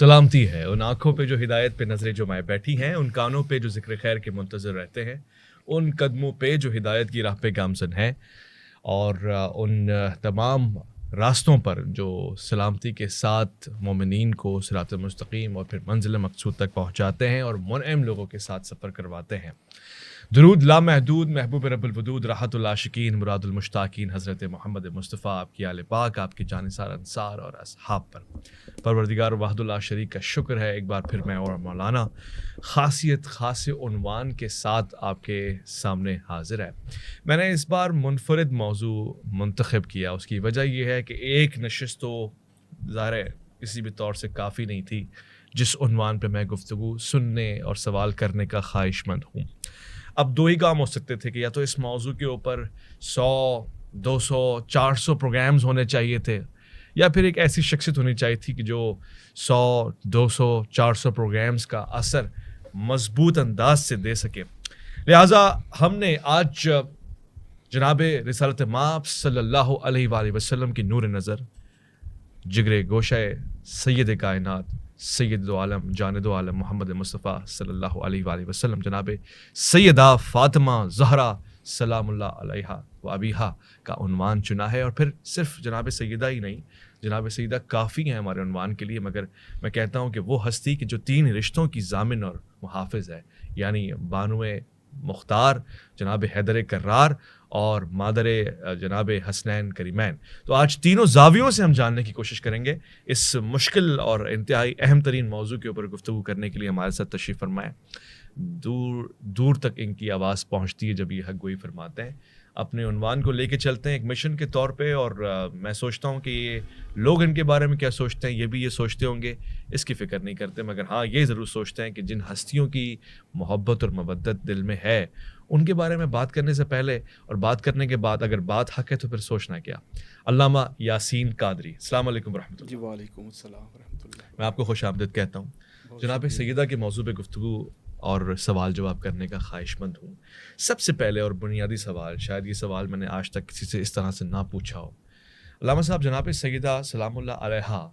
سلامتی ہے ان آنکھوں پہ جو ہدایت پہ نظریں جمائے بیٹھی ہیں، ان کانوں پہ جو ذکر خیر کے منتظر رہتے ہیں، ان قدموں پہ جو ہدایت کی راہ پہ گامزن ہیں، اور ان تمام راستوں پر جو سلامتی کے ساتھ مومنین کو صراط مستقیم اور پھر منزل مقصود تک پہنچاتے ہیں اور منعم لوگوں کے ساتھ سفر کرواتے ہیں۔ درود لامحدود محبوب رب الودود راحت العاشقین مراد المشتاقین حضرت محمد مصطفیٰ، آپ کی آل پاک، آپ کے جانثار انصار اور اصحاب پر پروردگار وحد اللہ شریک کا شکر ہے۔ ایک بار پھر میں اور مولانا خاصیت خاص عنوان کے ساتھ آپ کے سامنے حاضر ہے۔ میں نے اس بار منفرد موضوع منتخب کیا، اس کی وجہ یہ ہے کہ ایک نشست تو ظاہر ہے کسی بھی طور سے کافی نہیں تھی جس عنوان پہ میں گفتگو سننے اور سوال کرنے کا خواہش مند ہوں۔ اب دو ہی کام ہو سکتے تھے کہ یا تو اس موضوع کے اوپر 100 200 400 پروگرامز ہونے چاہیے تھے، یا پھر ایک ایسی شخصیت ہونی چاہیے تھی کہ جو 100 200 400 پروگرامز کا اثر مضبوط انداز سے دے سکے۔ لہٰذا ہم نے آج جناب رسالت مآب صلی اللہ علیہ وآلہ وسلم کی نور نظر، جگر گوشہ سید کائنات سید دو عالم جان دو عالم محمد مصطفیٰ صلی اللہ علیہ وآلہ وسلم جناب سیدہ فاطمہ زہرا سلام اللہ علیہا و ابیہا کا عنوان چنا ہے۔ اور پھر صرف جناب سیدہ ہی نہیں، جناب سیدہ کافی ہیں ہمارے عنوان کے لیے، مگر میں کہتا ہوں کہ وہ ہستی کہ جو 3 رشتوں کی ضامن اور محافظ ہے، یعنی بانو مختار جناب حیدر کرار اور مادر جناب حسنین کریمین۔ تو آج تینوں زاویوں سے ہم جاننے کی کوشش کریں گے۔ اس مشکل اور انتہائی اہم ترین موضوع کے اوپر گفتگو کرنے کے لیے ہمارے ساتھ تشریف فرمائیں۔ دور دور تک ان کی آواز پہنچتی ہے جب یہ حق گوئی فرماتے ہیں۔ اپنے عنوان کو لے کے چلتے ہیں ایک مشن کے طور پہ، اور میں سوچتا ہوں کہ یہ لوگ ان کے بارے میں کیا سوچتے ہیں، یہ بھی یہ سوچتے ہوں گے، اس کی فکر نہیں کرتے، مگر ہاں یہ ضرور سوچتے ہیں کہ جن ہستیوں کی محبت اور مودت دل میں ہے ان کے بارے میں بات کرنے سے پہلے اور بات کرنے کے بعد اگر بات حق ہے تو پھر سوچنا کیا۔ علامہ یاسین قادری، السلام علیکم ورحمۃ اللہ۔ جی وعلیکم السلام ورحمۃ اللہ۔ میں آپ کو خوش آمدید کہتا ہوں۔ جناب سیدہ کے موضوع پہ گفتگو اور سوال جواب کرنے کا خواہش مند ہوں۔ سب سے پہلے اور بنیادی سوال، شاید یہ سوال میں نے آج تک کسی سے اس طرح سے نہ پوچھا ہو، علامہ صاحب جناب سیدہ سلام اللہ علیہا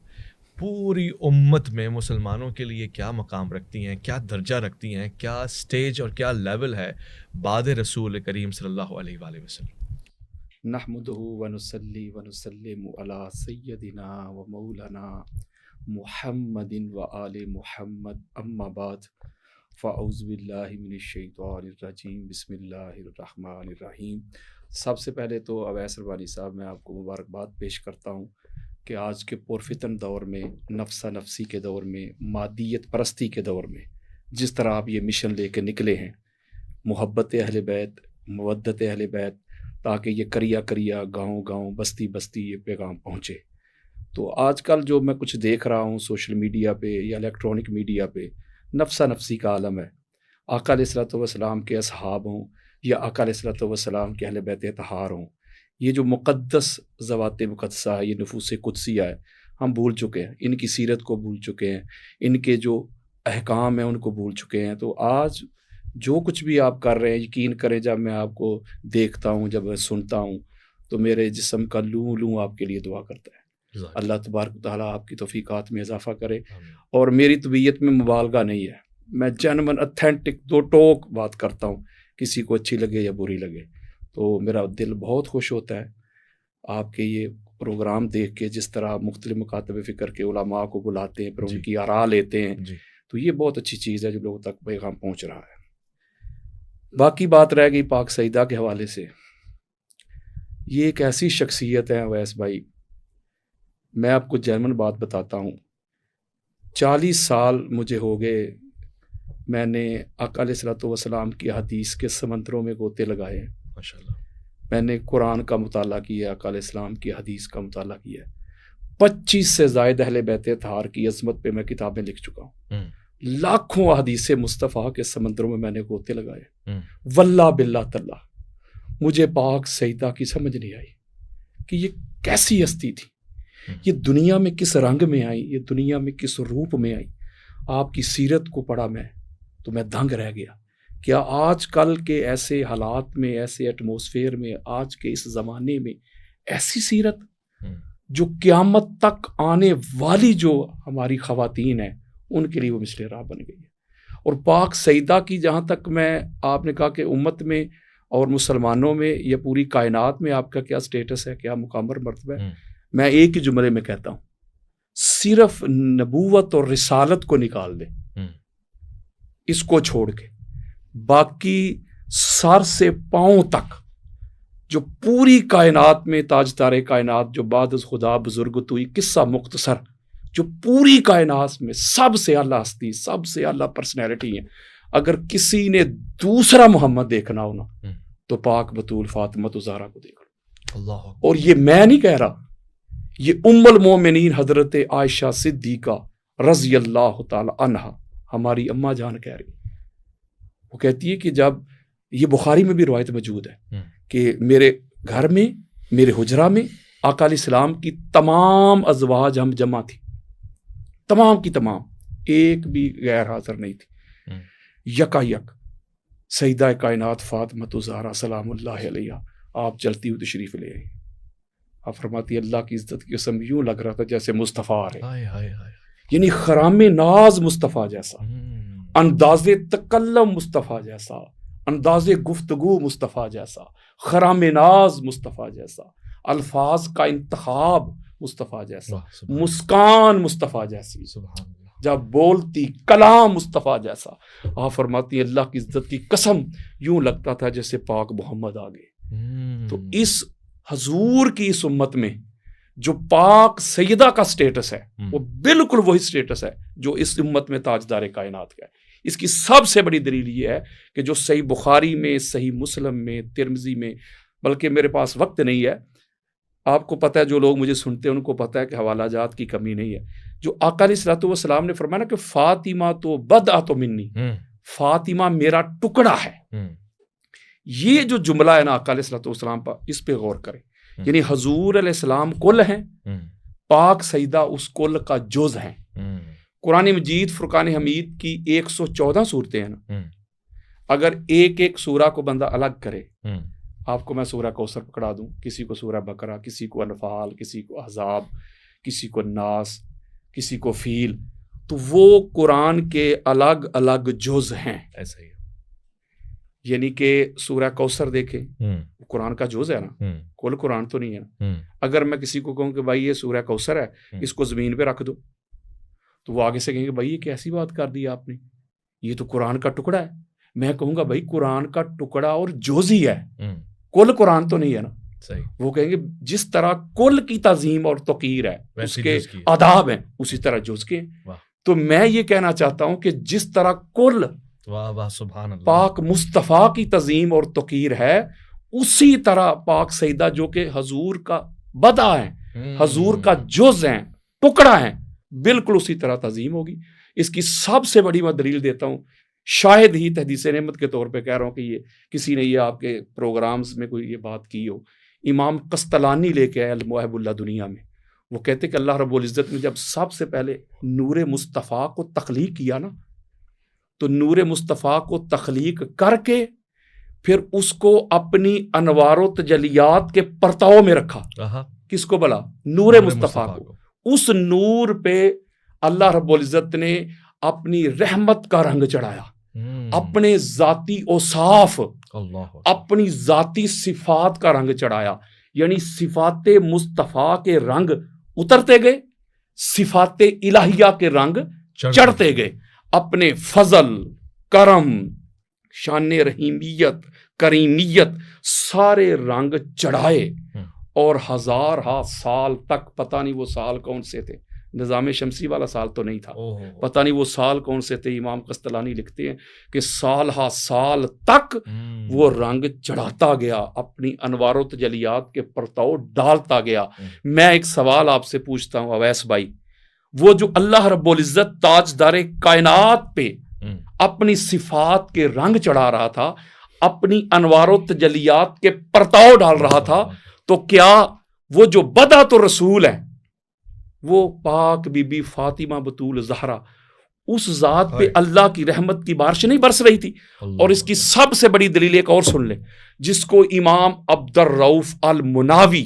پوری امت میں مسلمانوں کے لیے کیا مقام رکھتی ہیں، کیا درجہ رکھتی ہیں، کیا سٹیج اور کیا لیول ہے بعد رسول کریم صلی اللہ علیہ وآلہ وسلم؟ نحمدہ ونصلی ونسلم علی سیدنا و مولانا محمد و آل محمد، اما بعد فاعوذ باللہ من الشیطان الرجیم، بسم اللہ الرحمن الرحیم۔ سب سے پہلے تو اویس ربانی صاحب میں آپ کو مبارکباد پیش کرتا ہوں کہ آج کے پرفتن دور میں، نفسہ نفسی کے دور میں، مادیت پرستی کے دور میں جس طرح آپ یہ مشن لے کے نکلے ہیں، محبت اہل بیت، مودت اہل بیت، تاکہ یہ کریا کریا گاؤں گاؤں بستی بستی یہ پیغام پہنچے۔ تو آج کل جو میں کچھ دیکھ رہا ہوں سوشل میڈیا پہ یا الیکٹرانک میڈیا پہ، نفسہ نفسی کا عالم ہے۔ آقا علیہ الصلوۃ والسلام کے اصحاب ہوں یا آقا علیہ الصلوۃ والسلام کے اہل بیت اطہار ہوں، یہ جو مقدس ذوات مقدسہ ہے، یہ نفوس قدسیہ ہے، ہم بھول چکے ہیں، ان کی سیرت کو بھول چکے ہیں، ان کے جو احکام ہیں ان کو بھول چکے ہیں۔ تو آج جو کچھ بھی آپ کر رہے ہیں، یقین کریں جب میں آپ کو دیکھتا ہوں، جب میں سنتا ہوں، تو میرے جسم کا لوں لوں آپ کے لیے دعا کرتا ہے۔ اللہ تبارک و تعالیٰ آپ کی توفیقات میں اضافہ کرے۔ اور میری طبیعت میں مبالغہ نہیں ہے، میں جینون اتھینٹک دو ٹوک بات کرتا ہوں، کسی کو اچھی لگے یا بری لگے۔ تو میرا دل بہت خوش ہوتا ہے آپ کے یہ پروگرام دیکھ کے، جس طرح مختلف مکاتب فکر کے علماء کو بلاتے ہیں، پھر ان کی آراء لیتے ہیں، تو یہ بہت اچھی چیز ہے جو لوگوں تک پیغام پہنچ رہا ہے۔ باقی بات رہ گئی پاک سیدہ کے حوالے سے، یہ ایک ایسی شخصیت ہے اویس بھائی، میں آپ کو جرمن بات بتاتا ہوں۔ 40 سال مجھے ہو گئے، میں نے آقا علیہ الصلوۃ والسلام کی حدیث کے سمندروں میں گوتے لگائے ہیں۔ ماشاءاللہ۔ میں نے قرآن کا مطالعہ کیا، آقا علیہ السلام کی حدیث کا مطالعہ کیا ہے۔ 25 سے زائد اہل بیت اطہار کی عظمت پہ میں کتابیں لکھ چکا ہوں۔ لاکھوں احادیث مصطفیٰ کے سمندروں میں میں نے گوتے لگائے۔ واللہ باللہ تاللہ مجھے پاک سیدہ کی سمجھ نہیں آئی کہ یہ کیسی ہستی تھی، یہ دنیا میں کس رنگ میں آئی، یہ دنیا میں کس روپ میں آئی۔ آپ کی سیرت کو پڑھا میں تو میں دنگ رہ گیا۔ کیا آج کل کے ایسے حالات میں، ایسے ایٹماسفیئر میں، آج کے اس زمانے میں ایسی سیرت؟ جو قیامت تک آنے والی جو ہماری خواتین ہیں ان کے لیے وہ مثل راہ بن گئی ہے۔ اور پاک سیدہ کی جہاں تک میں آپ نے کہا کہ امت میں اور مسلمانوں میں یا پوری کائنات میں آپ کا کیا سٹیٹس ہے، کیا مقام اور مرتبہ ہے، میں ایک ہی جملے میں کہتا ہوں، صرف نبوت اور رسالت کو نکال دیں، اس کو چھوڑ کے باقی سر سے پاؤں تک جو پوری کائنات میں تاجدار کائنات جو بعد از خدا بزرگ توئی قصہ مختصر جو پوری کائنات میں سب سے اعلیٰ ہستی، سب سے اعلیٰ پرسنالٹی ہیں، اگر کسی نے دوسرا محمد دیکھنا ہو نا تو پاک بطول فاطمہ زہرا کو دیکھ لو۔ اللہ، اور یہ میں نہیں کہہ رہا، یہ ام المومنین حضرت عائشہ صدیقہ رضی اللہ تعالی عنہا ہماری اماں جان کہہ رہی، وہ کہتی ہے کہ جب یہ بخاری میں بھی روایت موجود ہے کہ میرے گھر میں میرے حجرہ میں آقا علیہ السلام کی تمام ازواج ہم جمع تھی، تمام کی تمام، ایک بھی غیر حاضر نہیں تھی، یکا یک سیدہ کائنات فاطمہ زہرا سلام اللہ علیہ آپ چلتی ہوئی تشریف لے آئی۔ آپ فرماتی اللہ کی عزت کی قسم یوں لگ رہا تھا جیسے مصطفیٰ آ رہے، یعنی خرام ناز مصطفیٰ جیسا، انداز تکلم مصطفیٰ جیسا، انداز گفتگو مصطفیٰ جیسا، خرام ناز مصطفیٰ جیسا، الفاظ کا انتخاب مصطفیٰ جیسا، مسکان مصطفیٰ جیسی، جب بولتی کلام مصطفیٰ جیسا۔ آپ فرماتی اللہ کی عزت کی قسم یوں لگتا تھا جیسے پاک محمد آ گئے۔ تو اس حضور کی اس امت میں جو پاک سیدہ کا سٹیٹس ہے وہ بالکل وہی سٹیٹس ہے جو اس امت میں تاجدار کائنات کا ہے۔ اس کی سب سے بڑی دلیل یہ ہے کہ جو صحیح بخاری میں، صحیح مسلم میں، ترمذی میں، بلکہ میرے پاس وقت نہیں ہے، آپ کو پتہ ہے جو لوگ مجھے سنتے ہیں ان کو پتہ ہے کہ حوالہ جات کی کمی نہیں ہے، جو آقا علیہ الصلوۃ والسلام نے فرمایا نا کہ فاطمہ تو بدعۃ منی، فاطمہ میرا ٹکڑا ہے، یہ جو جملہ ہے نا آقا علیہ الصلوۃ والسلام پر، اس پہ غور کریں، یعنی حضور علیہ السلام کل ہیں، پاک سیدہ اس کل کا جز ہیں۔ قرآن مجید فرقان حمید کی 114 صورتیں ہیں نا، اگر ایک ایک سورہ کو بندہ الگ کرے، آپ کو میں سورہ کوثر پکڑا دوں، کسی کو سورہ بقرہ، کسی کو انفال، کسی کو احزاب، کسی کو ناس، کسی کو فیل، تو وہ قرآن کے الگ الگ جز ہیں۔ ایسا ہی ہے، یعنی کہ سورہ کوثر دیکھیں، قرآن کا جز ہے نا، کل قرآن تو نہیں ہے نا۔ اگر میں کسی کو کہوں کہ بھائی یہ سورہ کوثر ہے، اس کو زمین پہ رکھ دو، تو وہ آگے سے کہیں گے بھائی یہ کیسی بات کر دی آپ نے، یہ تو قرآن کا ٹکڑا ہے۔ میں کہوں گا بھائی قرآن کا ٹکڑا اور جز ہی ہے، کل قرآن تو نہیں ہے نا۔ صحیح۔ وہ کہیں گے جس طرح کل کی تعظیم اور توقیر ہے، اس کے آداب ہیں، اسی طرح جز کے ہیں۔ تو میں یہ کہنا چاہتا ہوں کہ جس طرح کل سبحان اللہ پاک مصطفیٰ کی تعظیم اور توقیر ہے، اسی طرح پاک سیدہ جو کہ حضور کا بدع ہیں، حضور کا جز ہیں، ٹکڑا ہیں، بالکل اسی طرح تعظیم ہوگی۔ اس کی سب سے بڑی میں دلیل دیتا ہوں، شاید ہی تحدیث نعمت کے طور پہ کہہ رہا ہوں کہ یہ کسی نے یہ آپ کے پروگرامز میں کوئی یہ بات کی ہو، امام قسطلانی لے کے آئے المواہب اللہ دنیا میں، وہ کہتے کہ اللہ رب العزت نے جب سب سے پہلے نور مصطفیٰ کو تخلیق کیا نا، تو نور مصطفیٰ کو تخلیق کر کے پھر اس کو اپنی انوار و تجلیات کے پرتاؤ میں رکھا۔ کس کو بلا؟ نور مصطفیٰ کو۔ اس نور پہ اللہ رب العزت نے اپنی رحمت کا رنگ چڑھایا، اپنے ذاتی اوصاف، اپنی ذاتی صفات کا رنگ چڑھایا، یعنی صفات مصطفیٰ کے رنگ اترتے گئے، صفات الہیہ کے رنگ چڑھتے گئے، اپنے فضل، کرم، شان رحیمیت، کریمیت، سارے رنگ چڑھائے، اور ہزارہ سال تک، پتہ نہیں وہ سال کون سے تھے، نظام شمسی والا سال تو نہیں تھا، پتہ نہیں وہ سال کون سے تھے۔ امام قسطلانی لکھتے ہیں کہ سال ہا سال تک وہ رنگ چڑھاتا گیا، اپنی انوار و تجلیات کے پرتاؤ ڈالتا گیا۔ میں ایک سوال آپ سے پوچھتا ہوں اویس بھائی، وہ جو اللہ رب العزت تاجدار کائنات پہ اپنی صفات کے رنگ چڑھا رہا تھا، اپنی انوار و تجلیات کے پرتاؤ ڈال رہا تھا، تو کیا وہ جو بدعت رسول ہے، وہ پاک بی بی فاطمہ بطول زہرا، اس ذات پہ اللہ کی رحمت کی بارش نہیں برس رہی تھی؟ اور اس کی سب سے بڑی دلیل ایک اور سن لیں، جس کو امام عبد الرؤف المناوی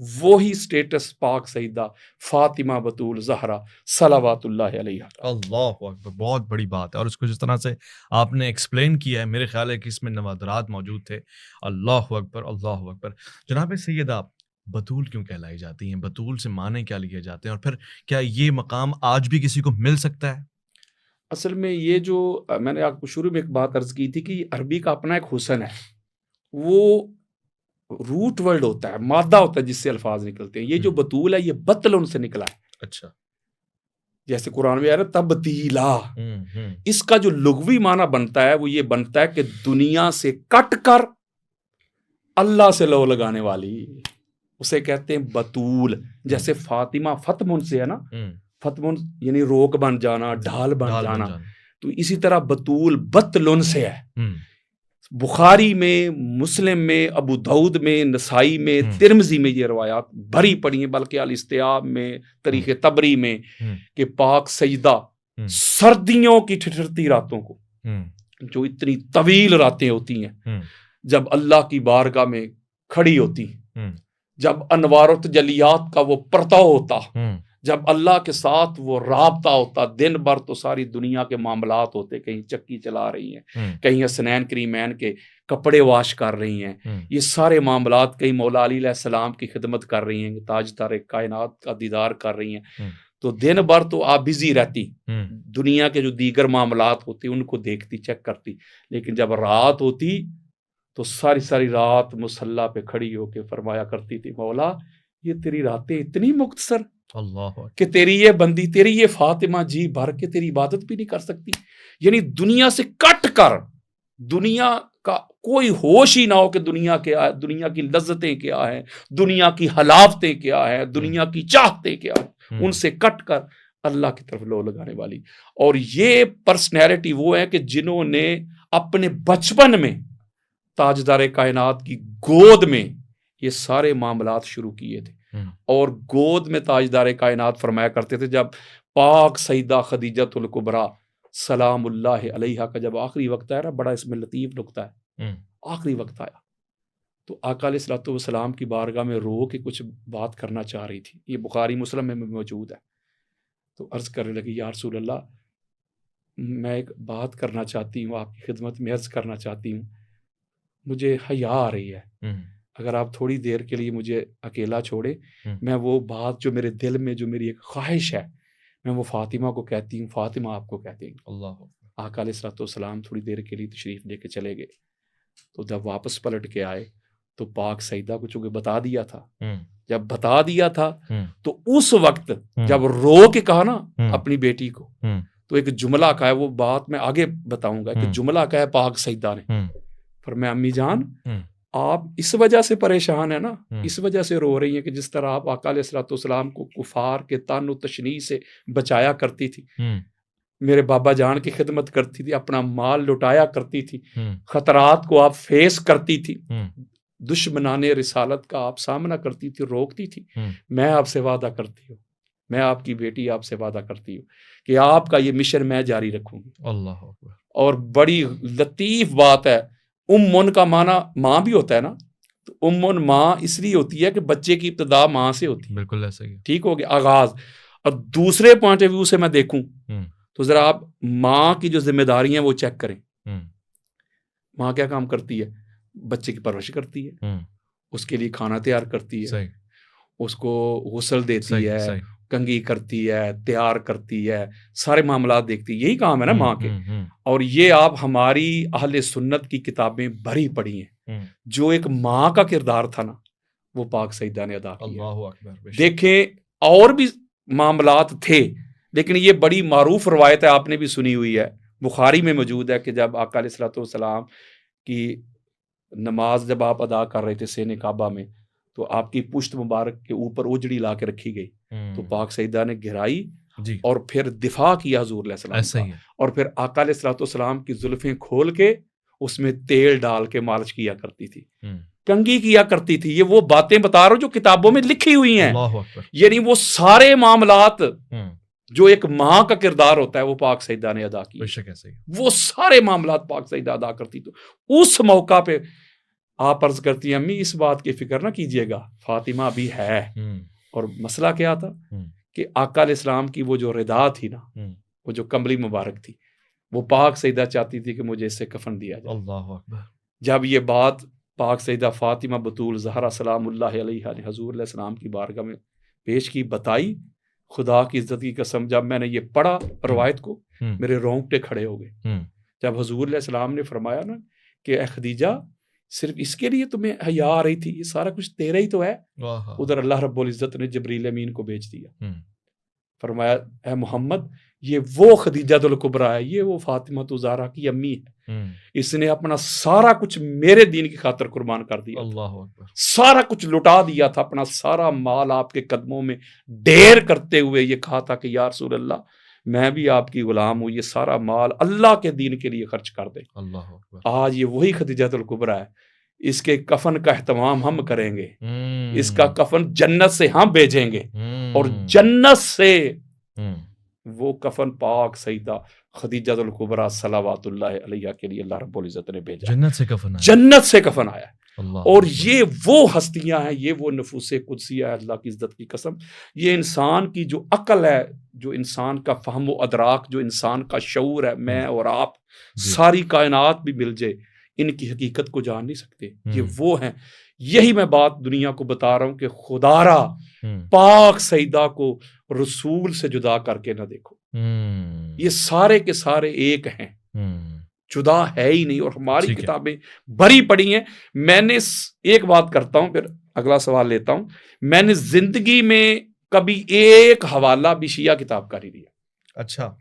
وہی سٹیٹس پاک سیدہ فاطمہ بطول زہرا صلوات اللہ علیہا۔ اللہ اکبر، بہت بڑی بات ہے، اور اس کو جس طرح سے آپ نے ایکسپلین کیا ہے میرے خیال ہے کہ اس میں نوادرات موجود تھے۔ اللہ اکبر، اللہ اکبر۔ جناب سیدہ، بطول کیوں کہلائی جاتی ہیں؟ بطول سے معنی کیا لیے جاتے ہیں؟ اور پھر کیا یہ مقام آج بھی کسی کو مل سکتا ہے؟ اصل میں یہ جو میں نے آپ کو شروع میں ایک بات عرض کی تھی کہ عربی کا اپنا ایک حسن ہے، وہ روٹ ورڈ ہوتا ہے، مادہ ہوتا ہے جس سے الفاظ نکلتے ہیں۔ یہ جو بطول ہے یہ بطلن سے نکلا ہے۔ اچھا، جیسے قرآن میں آ رہا ہے تبدیلا، اس کا جو لغوی معنی بنتا ہے وہ یہ بنتا ہے کہ دنیا سے کٹ کر اللہ سے لو لگانے والی، اسے کہتے ہیں بطول۔ جیسے فاطمہ فتمن سے ہے نا، فتمن یعنی روک بن جانا، ڈھال بن جانا، تو اسی طرح بطول بطلن سے ہے۔ بخاری میں، مسلم میں، ابو داؤد میں، نسائی میں، ترمذی میں یہ روایات بھری پڑی ہیں، بلکہ الاستیاب میں، تاریخ طبری میں، کہ پاک سیدہ سردیوں کی ٹھٹھرتی راتوں کو، جو اتنی طویل راتیں ہوتی ہیں، جب اللہ کی بارگاہ میں کھڑی ہوتی، جب انوار و تجلیات کا وہ پرتاؤ ہوتا، جب اللہ کے ساتھ وہ رابطہ ہوتا، دن بھر تو ساری دنیا کے معاملات ہوتے، کہیں چکی چلا رہی ہیں، کہیں حسنین کریمین کے کپڑے واش کر رہی ہیں، یہ سارے معاملات، کہیں مولا علی علیہ السلام کی خدمت کر رہی ہیں، تاجدار کائنات کا دیدار کر رہی ہیں، تو دن بھر تو آپ بزی رہتی، دنیا کے جو دیگر معاملات ہوتے ان کو دیکھتی، چیک کرتی، لیکن جب رات ہوتی تو ساری ساری رات مصلی پہ کھڑی ہو کے فرمایا کرتی تھی، مولا یہ تیری راتیں اتنی مختصر اللہ کہ تیری یہ بندی، تیری یہ فاطمہ جی بھر کے تیری عبادت بھی نہیں کر سکتی۔ یعنی دنیا سے کٹ کر، دنیا کا کوئی ہوش ہی نہ ہو کہ دنیا کیا ہے، دنیا کی لذتیں کیا ہیں، دنیا کی حلاوتیں کیا ہیں، دنیا کی چاہتیں کیا ہیں، ان سے کٹ کر اللہ کی طرف لو لگانے والی۔ اور یہ پرسنالٹی وہ ہے کہ جنہوں نے اپنے بچپن میں تاجدار کائنات کی گود میں یہ سارے معاملات شروع کیے تھے، اور گود میں تاجدار کائنات فرمایا کرتے تھے۔ جب پاک سیدہ خدیجۃ الکبریٰ سلام اللہ علیہا کا جب آخری وقت آیا نا، بڑا اس میں لطیف نکتہ ہے، آخری وقت آیا تو آقا علیہ الصلوۃ والسلام کی بارگاہ میں رو کے کچھ بات کرنا چاہ رہی تھی، یہ بخاری مسلم میں موجود ہے، تو عرض کرنے لگی، یا رسول اللہ میں ایک بات کرنا چاہتی ہوں، آپ کی خدمت میں عرض کرنا چاہتی ہوں، مجھے حیا آ رہی ہے، اگر آپ تھوڑی دیر کے لیے مجھے اکیلا چھوڑے، میں وہ بات جو میرے دل میں، جو میری ایک خواہش ہے، میں وہ فاطمہ کو کہتی ہوں، فاطمہ آپ کو کہتے ہیں۔ اللہ۔ آقا علیہ الصلوۃ والسلام تھوڑی دیر کے لیے تشریف لے کے چلے گئے، تو جب واپس پلٹ کے آئے تو پاک سیدہ کو چونکہ بتا دیا تھا، جب بتا دیا تھا تو اس وقت جب رو کے کہا نا اپنی بیٹی کو، تو ایک جملہ کا ہے، وہ بات میں آگے بتاؤں گا، کہ جملہ کا ہے پاک سیدہ نے، فرمایا امی جان آپ اس وجہ سے پریشان ہیں نا، اس وجہ سے رو رہی ہیں کہ جس طرح آپ آقا علیہ الصلوۃ والسلام کو کفار کے طعن و تشنیع سے بچایا کرتی تھی، میرے بابا جان کی خدمت کرتی تھی، اپنا مال لٹایا کرتی تھی، خطرات کو آپ فیس کرتی تھی، دشمنان رسالت کا آپ سامنا کرتی تھی، روکتی تھی، میں آپ سے وعدہ کرتی ہوں، میں آپ کی بیٹی آپ سے وعدہ کرتی ہوں کہ آپ کا یہ مشن میں جاری رکھوں گی۔ اللہ اکبر۔ اور بڑی لطیف بات ہے، امن کا معنی ماں بھی ہوتا ہے نا، تو امن ماں اس لیے ہوتی ہے کہ بچے کی ابتدا ماں سے ہوتی ہے، بالکل ایسا ہی، ٹھیک ہو گیا، آغاز۔ اور دوسرے پوائنٹ آف ویو سے میں دیکھوں تو ذرا آپ ماں کی جو ذمہ داریاں وہ چیک کریں، ماں کیا کام کرتی ہے؟ بچے کی پرورش کرتی ہے، اس کے لیے کھانا تیار کرتی ہے، اس کو غسل دیتی ہے، کنگھی کرتی ہے، تیار کرتی ہے، سارے معاملات دیکھتی ہے، یہی کام ہے نا ماں کے۔ اور یہ آپ ہماری اہل سنت کی کتابیں بھری پڑی ہیں، جو ایک ماں کا کردار تھا نا وہ پاک سیدہ نے ادا کیا۔ اللہ اکبر۔ دیکھیں اور بھی معاملات تھے، لیکن یہ بڑی معروف روایت ہے، آپ نے بھی سنی ہوئی ہے، بخاری میں موجود ہے، کہ جب آقا علیہ الصلوۃ والسلام کی نماز جب آپ ادا کر رہے تھے سین کعبہ میں، تو آپ کی پشت مبارک کے اوپر اجڑی لا کے رکھی گئی، تو پاک سیدہ نے گھرائی اور پھر دفاع کیا حضور علیہ السلام کا، اور پھر آقا علیہ الصلوۃ والسلام کی زلفیں کھول کے اس میں تیل ڈال کے مالش کیا کرتی تھی، کنگھی کیا کرتی تھی۔ یہ وہ باتیں بتا رہا ہوں جو کتابوں میں لکھی ہوئی ہیں، یعنی وہ سارے معاملات جو ایک ماں کا کردار ہوتا ہے وہ پاک سیدہ نے ادا کی، وہ سارے معاملات پاک سیدہ ادا کرتی۔ تو اس موقع پہ آپ عرض کرتی ہیں امی اس بات کی فکر نہ کیجیے گا، فاطمہ بھی ہے۔ اور مسئلہ کیا تھا کہ آقا علیہ السلام کی وہ جو ردا تھی نا، وہ جو کملی مبارک تھی، وہ پاک سیدہ چاہتی تھی کہ مجھے اس سے کفن دیا جائے۔ اللہ اکبر۔ جب یہ بات پاک سیدہ فاطمہ بطول زہرا سلام اللہ علیہا نے حضور علیہ السلام کی بارگاہ میں پیش کی، بتائی، خدا کی عزت کی قسم جب میں نے یہ پڑھا روایت کو، میرے رونگٹے کھڑے ہو گئے۔ جب حضور علیہ السلام نے فرمایا نا کہ اے خدیجہ صرف اس کے لیے تمہیں حیا آ رہی تھی، یہ سارا کچھ تیرا ہی تو ہے، ادھر اللہ رب العزت نے جبریل امین کو بھیج دیا، فرمایا اے محمد یہ وہ خدیجہ الکبریٰ ہے، یہ وہ فاطمہ الزہرا کی امی ہے، اس نے اپنا سارا کچھ میرے دین کی خاطر قربان کر دیا، اللہ اکبر، سارا کچھ لٹا دیا تھا، اپنا سارا مال آپ کے قدموں میں ڈھیر کرتے ہوئے یہ کہا تھا کہ یا رسول اللہ میں بھی آپ کی غلام ہوں، یہ سارا مال اللہ کے دین کے لیے خرچ کر دے۔ اللہ اکبر۔ آج یہ وہی خدیجہ الکبریٰ ہے، اس کے کفن کا اہتمام ہم کریں گے، اس کا کفن جنت سے ہم بھیجیں گے، اور جنت سے وہ کفن پاک سیدہ خدیجہ الکبریٰ صلوات اللہ علیہا کے لیے اللہ رب العزت نے بھیجا، جنت سے کفن آیا، جنت سے کفن آیا۔ اللہ اور یہ وہ ہستیاں ہیں، یہ وہ نفوس قدسیہ ہے، اللہ کی عزت کی قسم، یہ انسان کی جو عقل ہے، جو انسان کا فہم و ادراک، جو انسان کا شعور ہے، میں اور آپ ساری کائنات بھی مل جائے ان کی حقیقت کو جان نہیں سکتے۔ یہ وہ ہیں، یہی میں بات دنیا کو بتا رہا ہوں کہ خدا را پاک سیدہ کو رسول سے جدا کر کے نہ دیکھو، یہ سارے کے سارے ایک ہیں، جدا ہے ہی نہیں۔ اور ہماری کتابیں بھری پڑی ہیں۔ میں نے ایک بات کرتا ہوں، پھر اگلا سوال لیتا ہوں، میں نے زندگی میں کبھی ایک حوالہ بھی شیعہ کتاب کا نہیں دیا۔ اچھا،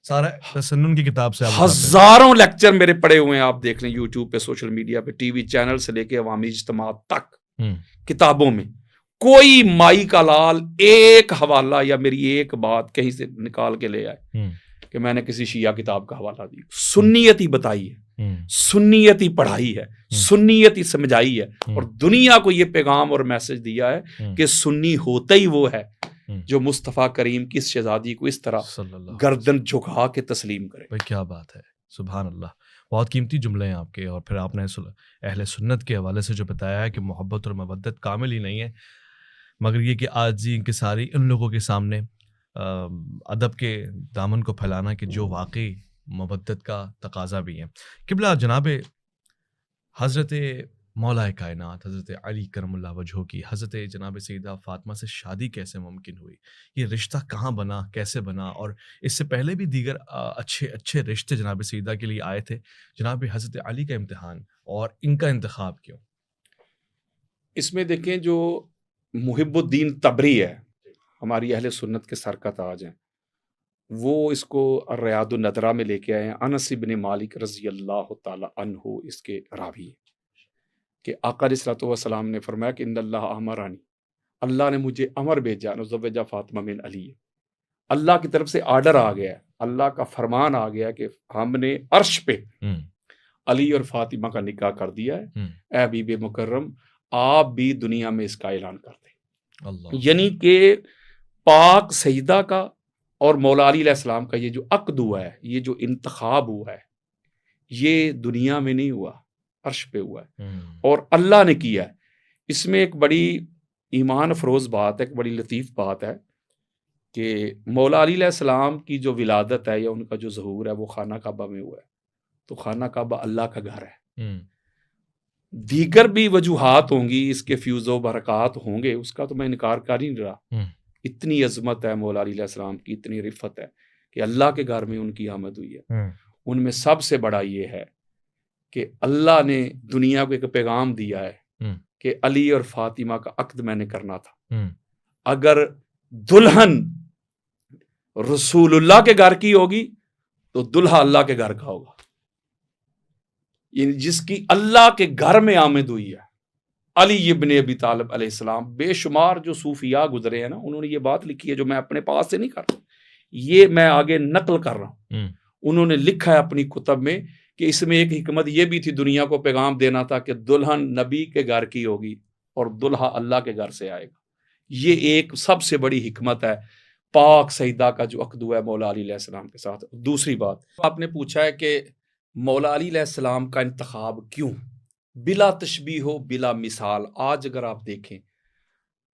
سارا تسنن کی کتاب سے ہزاروں لیکچر میرے پڑے ہوئے ہیں، آپ دیکھ لیں یوٹیوب پہ، سوشل میڈیا پہ، ٹی وی چینل سے لے کے عوامی اجتماعات تک، کتابوں میں کوئی مائی کا لال ایک حوالہ یا میری ایک بات کہیں سے نکال کے لے آئے کہ میں نے کسی شیعہ کتاب کا حوالہ دی۔ سنیت ہی بتائی ہے، سنیت ہی پڑھائی ہے، سنیت ہی سمجھائی ہے، اور دنیا کو یہ پیغام اور میسج دیا ہے کہ سنی ہوتا ہی وہ ہے جو مصطفیٰ کریم کی اس شہزادی کو اس طرح گردن جھکا کے تسلیم کرے۔ بھائی کیا بات ہے، سبحان اللہ، بہت قیمتی جملے ہیں آپ کے۔ اور پھر آپ نے اہل سنت کے حوالے سے جو بتایا ہے کہ محبت اور مودت کامل ہی نہیں ہے، مگر یہ کہ عاجزی انکساری ان لوگوں کے سامنے ادب کے دامن کو پھیلانا کہ جو واقعی مودت کا تقاضا بھی ہے۔ قبلہ جناب حضرت مولا کائنات حضرت علی کرم اللہ وجہہ کی حضرت جناب سیدہ فاطمہ سے شادی کیسے ممکن ہوئی؟ یہ رشتہ کہاں بنا، کیسے بنا؟ اور اس سے پہلے بھی دیگر اچھے رشتے جناب سیدہ کے لیے آئے تھے، جناب حضرت علی کا امتحان اور ان کا انتخاب کیوں؟ اس میں دیکھیں جو محب الدین تبری ہے، ہماری اہل سنت کے سر کا تاج ہیں، وہ اس کو ریاض الندرہ میں لے کے آئے ہیں۔ انس بن مالک رضی اللہ تعالی عنہ اس کے راوی ہیں کہ آقا علیہ الصلوۃ والسلام نے فرمایا کہ ان اللہ امرانی، اللہ نے مجھے امر بھیجا نزوجہ فاطمہ من علی، اللہ کی طرف سے آرڈر آ گیا ہے، اللہ کا فرمان آ گیا کہ ہم نے عرش پہ علی اور فاطمہ کا نکاح کر دیا ہے، اے حبیب مکرم آپ بھی دنیا میں اس کا اعلان کر دیں۔ اللہ، یعنی کہ پاک سیدہ کا اور مولا علی علیہ السلام کا یہ جو عقد ہوا ہے، یہ جو انتخاب ہوا ہے، یہ دنیا میں نہیں ہوا، عرش پہ ہوا ہے، اور اللہ نے کیا ہے۔ اس میں ایک بڑی ایمان افروز بات ہے، ایک بڑی لطیف بات ہے کہ مولا علی علیہ السلام کی جو ولادت ہے یا ان کا جو ظہور ہے وہ خانہ کعبہ میں ہوا ہے، تو خانہ کعبہ اللہ کا گھر ہے۔ دیگر بھی وجوہات ہوں گی، اس کے فیوز و برکات ہوں گے، اس کا تو میں انکار کر ہی نہیں رہا۔ اتنی عظمت ہے مولا علی علیہ السلام کی، اتنی رفت ہے کہ اللہ کے گھر میں ان کی آمد ہوئی ہے۔ ان میں سب سے بڑا یہ ہے کہ اللہ نے دنیا کو ایک پیغام دیا ہے کہ علی اور فاطمہ کا عقد میں نے کرنا تھا، اگر دلہن رسول اللہ کے گھر کی ہوگی تو دلہا اللہ کے گھر کا ہوگا، یعنی جس کی اللہ کے گھر میں آمد ہوئی ہے۔ علی ابن ابی طالب علیہ السلام، بے شمار جو صوفیاء گزرے ہیں نا، انہوں نے یہ بات لکھی ہے جو میں اپنے پاس سے نہیں کر رہا، یہ میں آگے نقل کر رہا ہوں۔ انہوں نے لکھا ہے اپنی کتب میں کہ اس میں ایک حکمت یہ بھی تھی، دنیا کو پیغام دینا تھا کہ دلہن نبی کے گھر کی ہوگی اور دلہا اللہ کے گھر سے آئے گا۔ یہ ایک سب سے بڑی حکمت ہے پاک سیدہ کا جو عقد ہوا ہے مولا علی علیہ السلام کے ساتھ۔ دوسری بات، آپ نے پوچھا ہے کہ مولا علی علیہ السلام کا انتخاب کیوں؟ بلا تشبیہ ہو بلا مثال. آج اگر آپ دیکھیں،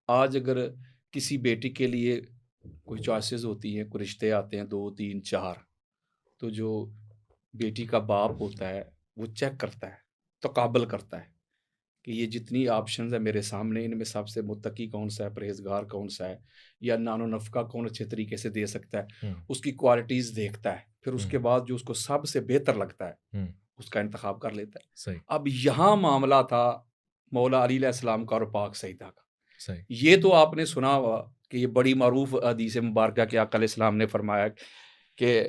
آج اگر کسی بیٹی کے لیے کوئی چوائسیز ہوتی ہیں، کوئی رشتے آتے ہیں 2 3 4، تو جو بیٹی کا باپ ہوتا ہے وہ چیک کرتا ہے، تقابل کرتا ہے کہ یہ جتنی آپشنز ہیں میرے سامنے، ان میں سب سے متقی کون سا ہے، پرہیزگار کون سا ہے، یا نان و نفقہ کون اچھے طریقے سے دے سکتا ہے. اس کی کوالٹیز دیکھتا ہے، پھر اس کے بعد جو اس کو سب سے بہتر لگتا ہے اس کا انتخاب کر لیتا ہے. صحیح. اب یہاں معاملہ تھا مولا علی علیہ السلام کا اور پاک سیدہ کا. صحیح. یہ تو آپ نے سنا ہوا کہ یہ بڑی معروف حدیث مبارکہ کہ آقا علیہ السلام نے فرمایا کہ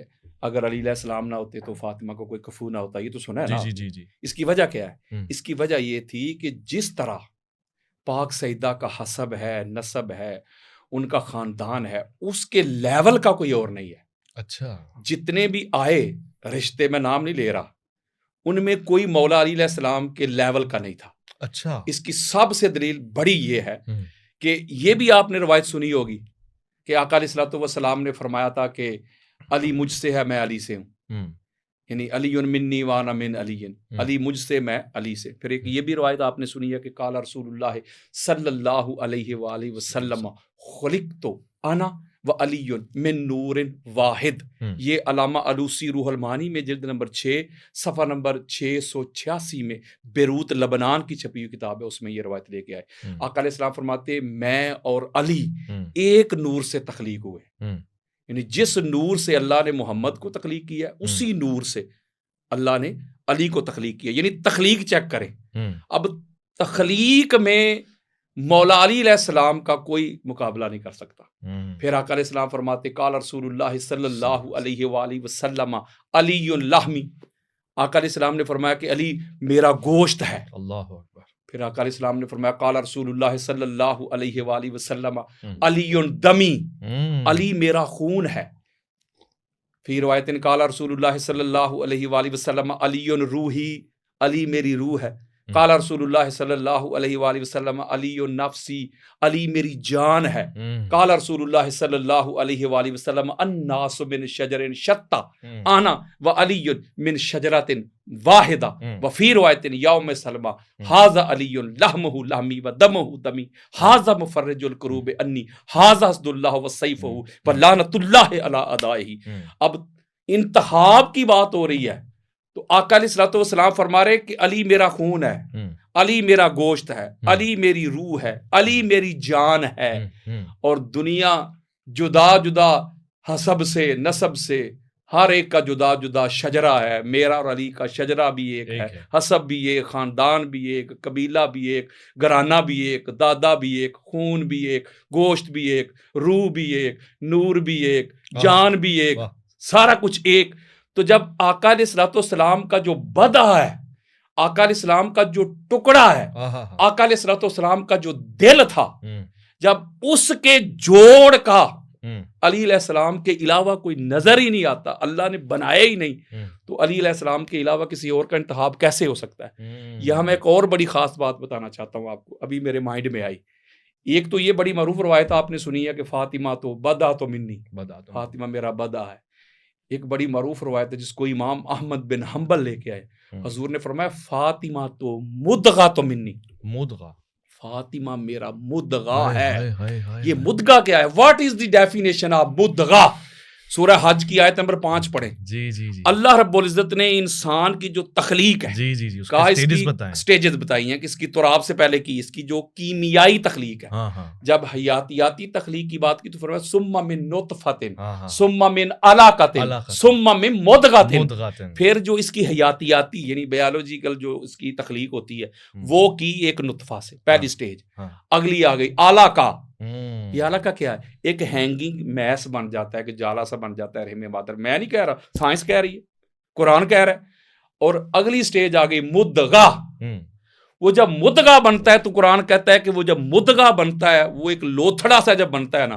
اگر علی علیہ السلام نہ ہوتے تو فاطمہ کو کوئی کفو نہ ہوتا. یہ تو سنا ہے نا. جی جی جی. اس کی وجہ کیا ہے؟ اس کی وجہ یہ تھی کہ جس طرح پاک سیدہ کا حسب ہے، نسب ہے، ان کا خاندان ہے، اس کے لیول کا کوئی اور نہیں ہے. اچھا. جتنے بھی آئے رشتے، میں نام نہیں لے رہا، ان میں کوئی مولا علی علیہ السلام کے لیول کا نہیں تھا. اچھا. اس کی سب سے دلیل بڑی یہ ہے کہ یہ بھی آپ نے روایت سنی ہوگی کہ آقا علیہ الصلوۃ والسلام نے فرمایا تھا کہ علی مجھ سے ہے، میں علی سے ہوں. یعنی علی منی وانا من علی، علی مجھ سے، میں علی سے. پھر ایک یہ بھی روایت آپ نے سنی ہے کہ قال رسول اللہ صلی اللہ علیہ وآلہ وسلم خلقت انا و علی من نور واحد. یہ علامہ علوسی روح المعانی میں جلد نمبر 6 صفحہ نمبر 686 میں بیروت لبنان کی چھپی ہوئی کتاب ہے، اس میں یہ روایت لے کے آئے. آقا علیہ السلام فرماتے میں اور علی ایک نور سے تخلیق ہوئے. یعنی جس نور سے اللہ نے محمد کو تخلیق کیا، اسی نور سے اللہ نے علی کو تخلیق کیا. یعنی تخلیق چیک کریں. اب تخلیق میں مولا علی علیہ السلام کا کوئی مقابلہ نہیں کر سکتا. پھر آقا علیہ السلام فرماتے قال رسول اللہ صلی اللہ علیہ وآلہ وسلم علی لحمی. آقا علیہ السلام نے فرمایا کہ علی میرا گوشت ہے. اللہ اکبر. پھر آقا علیہ السلام نے فرمایا قال رسول اللہ صلی اللہ علیہ وآلہ وسلم علی دمی. علی میرا خون ہے. پھر روایت قال رسول اللہ صلی اللہ علیہ وآلہ وسلم علی روحی. علی میری روح ہے. قال رسول اللہ صلی اللہ علیہ وآلہ وسلم علی نفسی. علی میری جان ہے. قال رسول اللہ صلی اللہ علیہ وآلہ وسلم الناس من شجر شتى انا وعلی من شجرۃ واحدہ. وفی روایت یوم سلمہ ھذا علی لحمہ لحمی ودمہ دمی ھذا مفرج الکروب انی ھذا اسد اللہ وسیفہ ولعنۃ اللہ علی اعدائہ. اب انتخاب کی بات ہو رہی ہے تو آقا علیہ الصلوۃ والسلام فرما رہے کہ علی میرا خون ہے، علی میرا گوشت ہے، علی میری روح ہے، علی میری جان ہے. اور دنیا جدا جدا حسب سے، نسب سے، ہر ایک کا جدا جدا شجرہ ہے. میرا اور علی کا شجرہ بھی ایک ہے، حسب بھی ایک، خاندان بھی ایک، قبیلہ بھی ایک، گھرانہ بھی ایک، دادا بھی ایک، خون بھی ایک، گوشت بھی ایک، روح بھی ایک، نور بھی ایک، جان بھی ایک، سارا کچھ ایک. تو جب آقا علیہ الصلوۃ والسلام کا جو بدع ہے، آقا علیہ السلام کا جو ٹکڑا ہے، آقا علیہ الصلوۃ والسلام کا جو دل تھا، جب اس کے جوڑ کا علی علیہ السلام کے علاوہ کوئی نظر ہی نہیں آتا، اللہ نے بنایا ہی نہیں، تو علی علیہ السلام کے علاوہ کسی اور کا انتخاب کیسے ہو سکتا ہے؟ یہاں میں ایک اور بڑی خاص بات بتانا چاہتا ہوں آپ کو، ابھی میرے مائنڈ میں آئی. ایک تو یہ بڑی معروف روایت آپ نے سنی ہے کہ فاطمہ تو بدع تو منی، فاطمہ میرا بدع ہے. ایک بڑی معروف روایت ہے جس کو امام احمد بن حنبل لے کے آئے. حضور نے فرمایا فاطمہ تو مدغہ تو منی. مدغہ، فاطمہ میرا مدغہ ہے. یہ مدغہ کیا ہے؟ What is the definition of مدغہ؟ سورہ حج کی آیت نمبر 5 پڑھیں. جی جی جی. اللہ رب العزت نے انسان کی جو تخلیق ہے، جی جی جی، اس کی سٹیجز بتائی ہیں کہ اس کی تراب سے پہلے کی، اس کی جو کیمیائی تخلیق ہے. جب حیاتیاتی تخلیق کی بات کی تو فرمایا ثم من نطفۃ ثم من علقۃ ثم من مدغۃ. پھر جو اس کی حیاتیاتی یعنی بایولوجیکل جو اس کی تخلیق ہوتی ہے وہ کی ایک نطفہ سے، پہلی سٹیج. اگلی آ گئی علقہ. یہ علقہ کیا ہے؟ ایک ہینگنگ میس بن جاتا ہے کہ جالا سا بن جاتا ہے رحم مادر. میں نہیں کہہ رہا، سائنس کہہ رہی ہے، قرآن کہہ رہا ہے. اور اگلی سٹیج آ گئی مدغہ. وہ جب مدغہ بنتا ہے تو قرآن کہتا ہے کہ وہ جب مدغہ بنتا ہے، وہ ایک لوتھڑا سا جب بنتا ہے نا،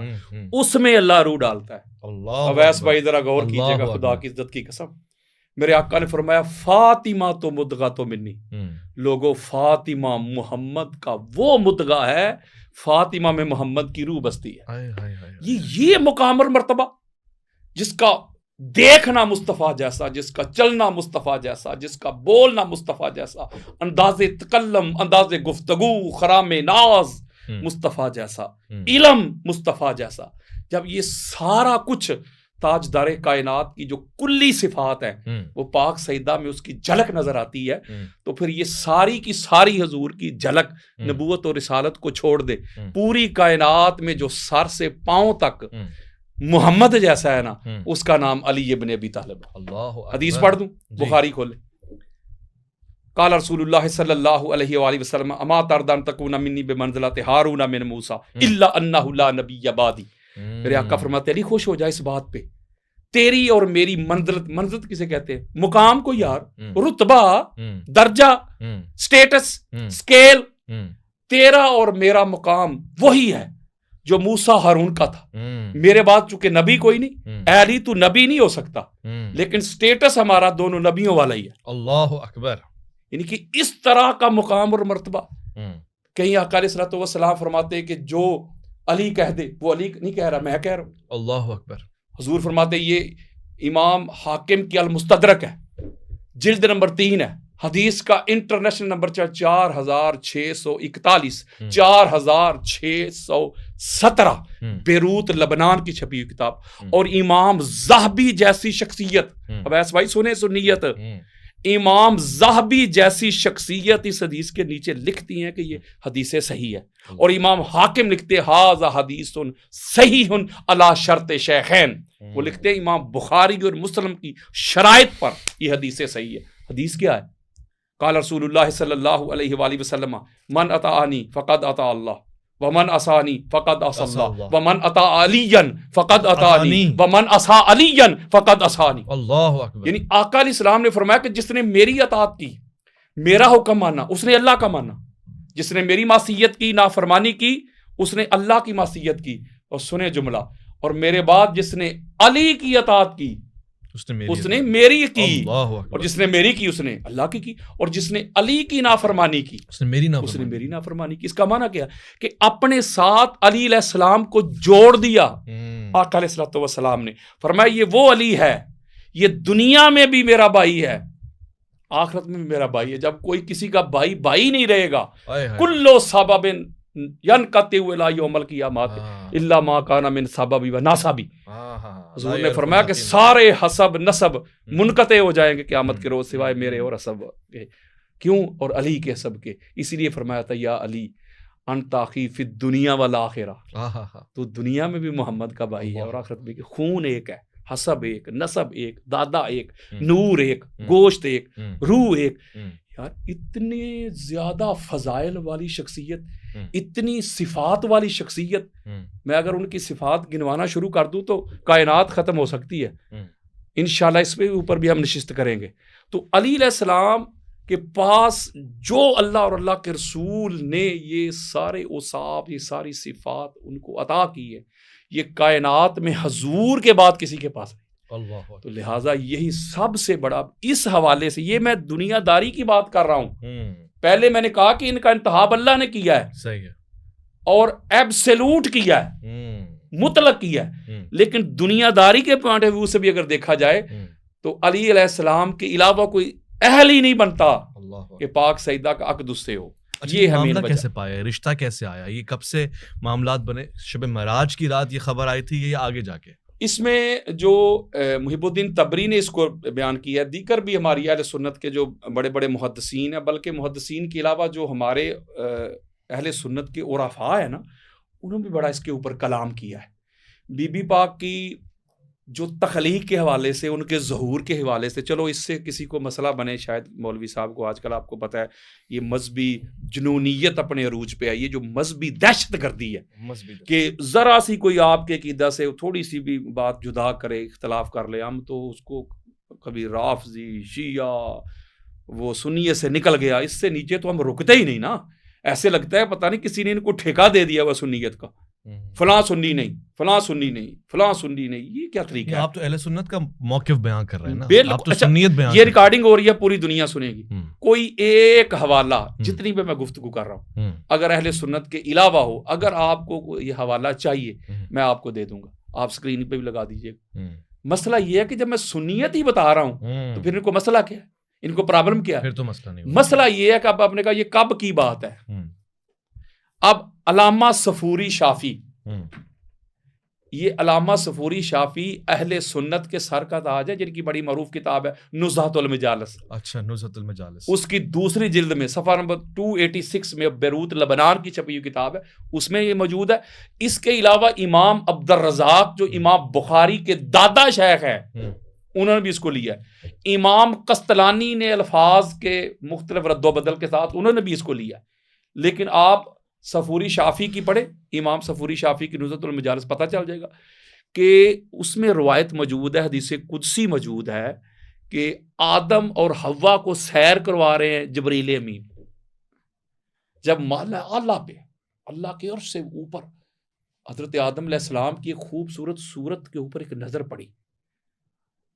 اس میں اللہ روح ڈالتا ہے. اویس بھائی ذرا غور کیجئے گا، خدا کی عزت کی قسم. میرے آقا نے فرمایا فاطمہ تو مدغہ تو منی. لوگو فاطمہ محمد کا وہ مدغہ ہے، فاطمہ میں محمد کی روح بستی ہے. یہ مقام اور مرتبہ جس کا دیکھنا مصطفیٰ جیسا، جس کا چلنا مصطفیٰ جیسا، جس کا بولنا مصطفیٰ جیسا، انداز تکلم، انداز گفتگو، خرام ناز مصطفیٰ جیسا، علم مصطفیٰ جیسا. جب یہ سارا کچھ تاجدار کائنات کی جو کلی صفات ہیں وہ پاک سیدہ میں اس کی جھلک نظر آتی ہے، تو پھر یہ ساری کی ساری حضور کی جھلک نبوت اور رسالت کو چھوڑ دے. پوری کائنات میں جو سر سے پاؤں تک محمد جیسا ہے نا، اس کا نام علی ابن ابی طالب. حدیث پڑھ دوں، بخاری کھولے. قال رسول اللہ صلی اللہ علیہ وآلہ وسلم اما تردان تکون منی بمنزلۃ ہارون من موسیٰ الا انہ لا نبی بعدی. میرے آقا فرماتے علی خوش ہو جائے اس بات پہ، تیری اور میری منزلت، منزلت کسے کہتے ہیں؟ مقام کو یار، رتبہ، درجہ، سٹیٹس، سکیل. تیرا اور میرا مقام وہی ہے جو موسیٰ ہارون کا تھا. میرے بعد چونکہ نبی کوئی نہیں، اے علی تو نبی نہیں ہو سکتا، لیکن سٹیٹس ہمارا دونوں نبیوں والا ہی ہے. اللہ اکبر. یعنی کہ اس طرح کا مقام اور مرتبہ. کہیں آقا علیہ الصلوۃ والسلام فرماتے ہیں کہ جو علی کہہ دے، وہ علی نہیں کہہ رہا، میں کہہ رہا ہوں. اللہ اکبر. حضور حضور فرماتے یہ امام حاکم کی المستدرک ہے، جلد نمبر 3 ہے، حدیث کا انٹرنیشنل نمبر 4641، 4617، بیروت لبنان کی چھپی ہوئی کتاب. اور امام زاہبی جیسی شخصیت، اب ایس بھائی سنیں سنیت، امام زاہبی جیسی شخصیت اس حدیث کے نیچے لکھتی ہیں کہ یہ حدیث صحیح ہے. اور امام حاکم لکھتے ھذا حدیث صحیح علی شرط شیخین. وہ لکھتے ہیں امام بخاری اور مسلم کی شرائط پر یہ حدیث صحیح ہے. حدیث کیا ہے؟ قال رسول اللہ صلی اللہ علیہ وآلہ وسلم من اطاعنی فقد اطاع اللہ ومن عصانی فقد عصى اللہ ومن اطاع علیا فقد اطاعنی ومن عصى علیا فقد عصانی. اللہ اکبر. یعنی آقا علیہ السلام نے فرمایا کہ جس نے میری اطاعت کی، میرا حکم مانا، اس نے اللہ کا مانا. جس نے میری معصیت کی، نافرمانی کی، اس نے اللہ کی معصیت کی. اور سنے جملہ، اور میرے بعد جس نے علی کی اطاعت کی اس نے میری کی، اور جس نے میری کی اس نے اللہ کی کی، اور جس نے علی کی نافرمانی کی اس نے میری نافرمانی کی. اس کا معنی کیا؟ کہ اپنے ساتھ علی علیہ السلام کو جوڑ دیا. آقا علیہ الصلوۃ والسلام نے فرمایا یہ وہ علی ہے، یہ دنیا میں بھی میرا بھائی ہے، آخرت میں بھی میرا بھائی ہے. جب کوئی کسی کا بھائی بھائی نہیں رہے گا، کلو سبب ینقطع الی یوم القیامۃ الا ما کان من سبب و ناسبی. حضور نے فرمایا کہ سارے حسب نسب منقطع ہو جائیں گے قیامت کے روز سوائے میرے اور حسب کے. کیوں؟ اور علی کے حسب کے. اسی لیے فرمایا تھا یا علی انت اخی فی الدنیا والآخرہ، تو دنیا میں بھی محمد کا بھائی ہے اور آخرت میں بھی. خون ایک ہے، حسب ایک، نسب ایک، دادا ایک، نور ایک، گوشت ایک، روح ایک. یار اتنے زیادہ فضائل والی شخصیت، اتنی صفات والی شخصیت، میں اگر ان کی صفات گنوانا شروع کر دوں تو کائنات ختم ہو سکتی ہے. انشاءاللہ اس پہ اوپر بھی ہم نشست کریں گے. تو علی علیہ السلام کے پاس جو اللہ اور اللہ کے رسول نے یہ سارے اوصاف، یہ ساری صفات ان کو عطا کی ہے، یہ کائنات میں حضور کے بعد کسی کے پاس نہیں. تو لہٰذا یہی سب سے بڑا. اس حوالے سے یہ میں دنیا داری کی بات کر رہا ہوں. پہلے میں نے کہا کہ ان کا انتخاب اللہ نے کیا ہے، صحیح ہے، اور ایبسلوٹ کیا ہے، مطلق کیا ہے. لیکن دنیا داری کے پوائنٹ آف ویو سے بھی اگر دیکھا جائے تو علی علیہ السلام کے علاوہ کوئی اہل ہی نہیں بنتا کہ پاک سیدہ کا عقد اس سے ہو. یہ معاملہ کیسے پایا، رشتہ کیسے آیا، یہ کب سے معاملات بنے؟ شب معراج کی رات یہ خبر آئی تھی یا آگے جا کے؟ اس میں جو محب الدین تبری نے اس کو بیان کیا ہے، دیگر بھی ہماری اہل سنت کے جو بڑے بڑے محدثین ہیں، بلکہ محدثین کے علاوہ جو ہمارے اہل سنت کے عرفاء ہیں نا، انہوں نے بھی بڑا اس کے اوپر کلام کیا ہے. بی بی پاک کی جو تخلیق کے حوالے سے، ان کے ظہور کے حوالے سے، چلو اس سے کسی کو مسئلہ بنے شاید مولوی صاحب کو. آج کل آپ کو پتہ ہے یہ مذہبی جنونیت اپنے عروج پہ ہے، یہ جو مذہبی دہشت گردی ہے کہ ذرا سی کوئی آپ کے عقیدہ سے تھوڑی سی بھی بات جدا کرے، اختلاف کر لے، ہم تو اس کو کبھی رافضی، شیعہ، وہ سنیت سے نکل گیا، اس سے نیچے تو ہم رکتے ہی نہیں نا. ایسے لگتا ہے پتہ نہیں کسی نے ان کو ٹھیکہ دے دیا وہ سنیت کا، فلاں سنی نہیں، فلاں سنی نہیں، فلاں سنی نہیں. یہ کیا طریقہ ہے؟ آپ تو اہل سنت کا موقف بیان کر رہے ہیں نا، آپ تو اچھا سنیت بیان. یہ ریکارڈنگ ہو رہی ہے، پوری دنیا سنے گی. کوئی ایک حوالہ، جتنی بھی میں گفتگو کر رہا ہوں، اگر اہل سنت کے علاوہ ہو، اگر آپ کو یہ حوالہ چاہیے میں آپ کو دے دوں گا، آپ اسکرین پہ بھی لگا دیجیے. مسئلہ یہ ہے کہ جب میں سنیت ہی بتا رہا ہوں تو پھر ان کو مسئلہ کیا ہے, ان کو پرابلم کیا ہے؟ پھر تو مسئلہ نہیں. مسئلہ یہ ہے کہ اب آپ نے کہا یہ کب کی بات ہے. اب علامہ صفوری شافی, یہ علامہ صفوری شافی اہل سنت کے سر کا تاج ہے, جن کی بڑی معروف کتاب ہے نزہۃ المجالس. اچھا, نزہۃ المجالس. اس کی دوسری جلد میں صفحہ نمبر 286 میں بیروت لبنان کی چھپی ہوئی کتاب ہے, اس میں یہ موجود ہے. اس کے علاوہ امام عبد الرزاق جو امام بخاری کے دادا شیخ ہیں, انہوں نے بھی اس کو لیا ہے. امام قسطلانی نے الفاظ کے مختلف رد و بدل کے ساتھ انہوں نے بھی اس کو لیا. لیکن آپ صفوری شافی کی پڑھے, امام صفوری شافی کی نزہۃ المجالس, پتہ چل جائے گا کہ اس میں روایت موجود ہے, حدیث قدسی موجود ہے کہ آدم اور حوا کو سیر کروا رہے ہیں جبریل امین. جب مالا اللہ پہ, اللہ کے عرش سے اوپر حضرت آدم علیہ السلام کی ایک خوبصورت صورت کے اوپر ایک نظر پڑی,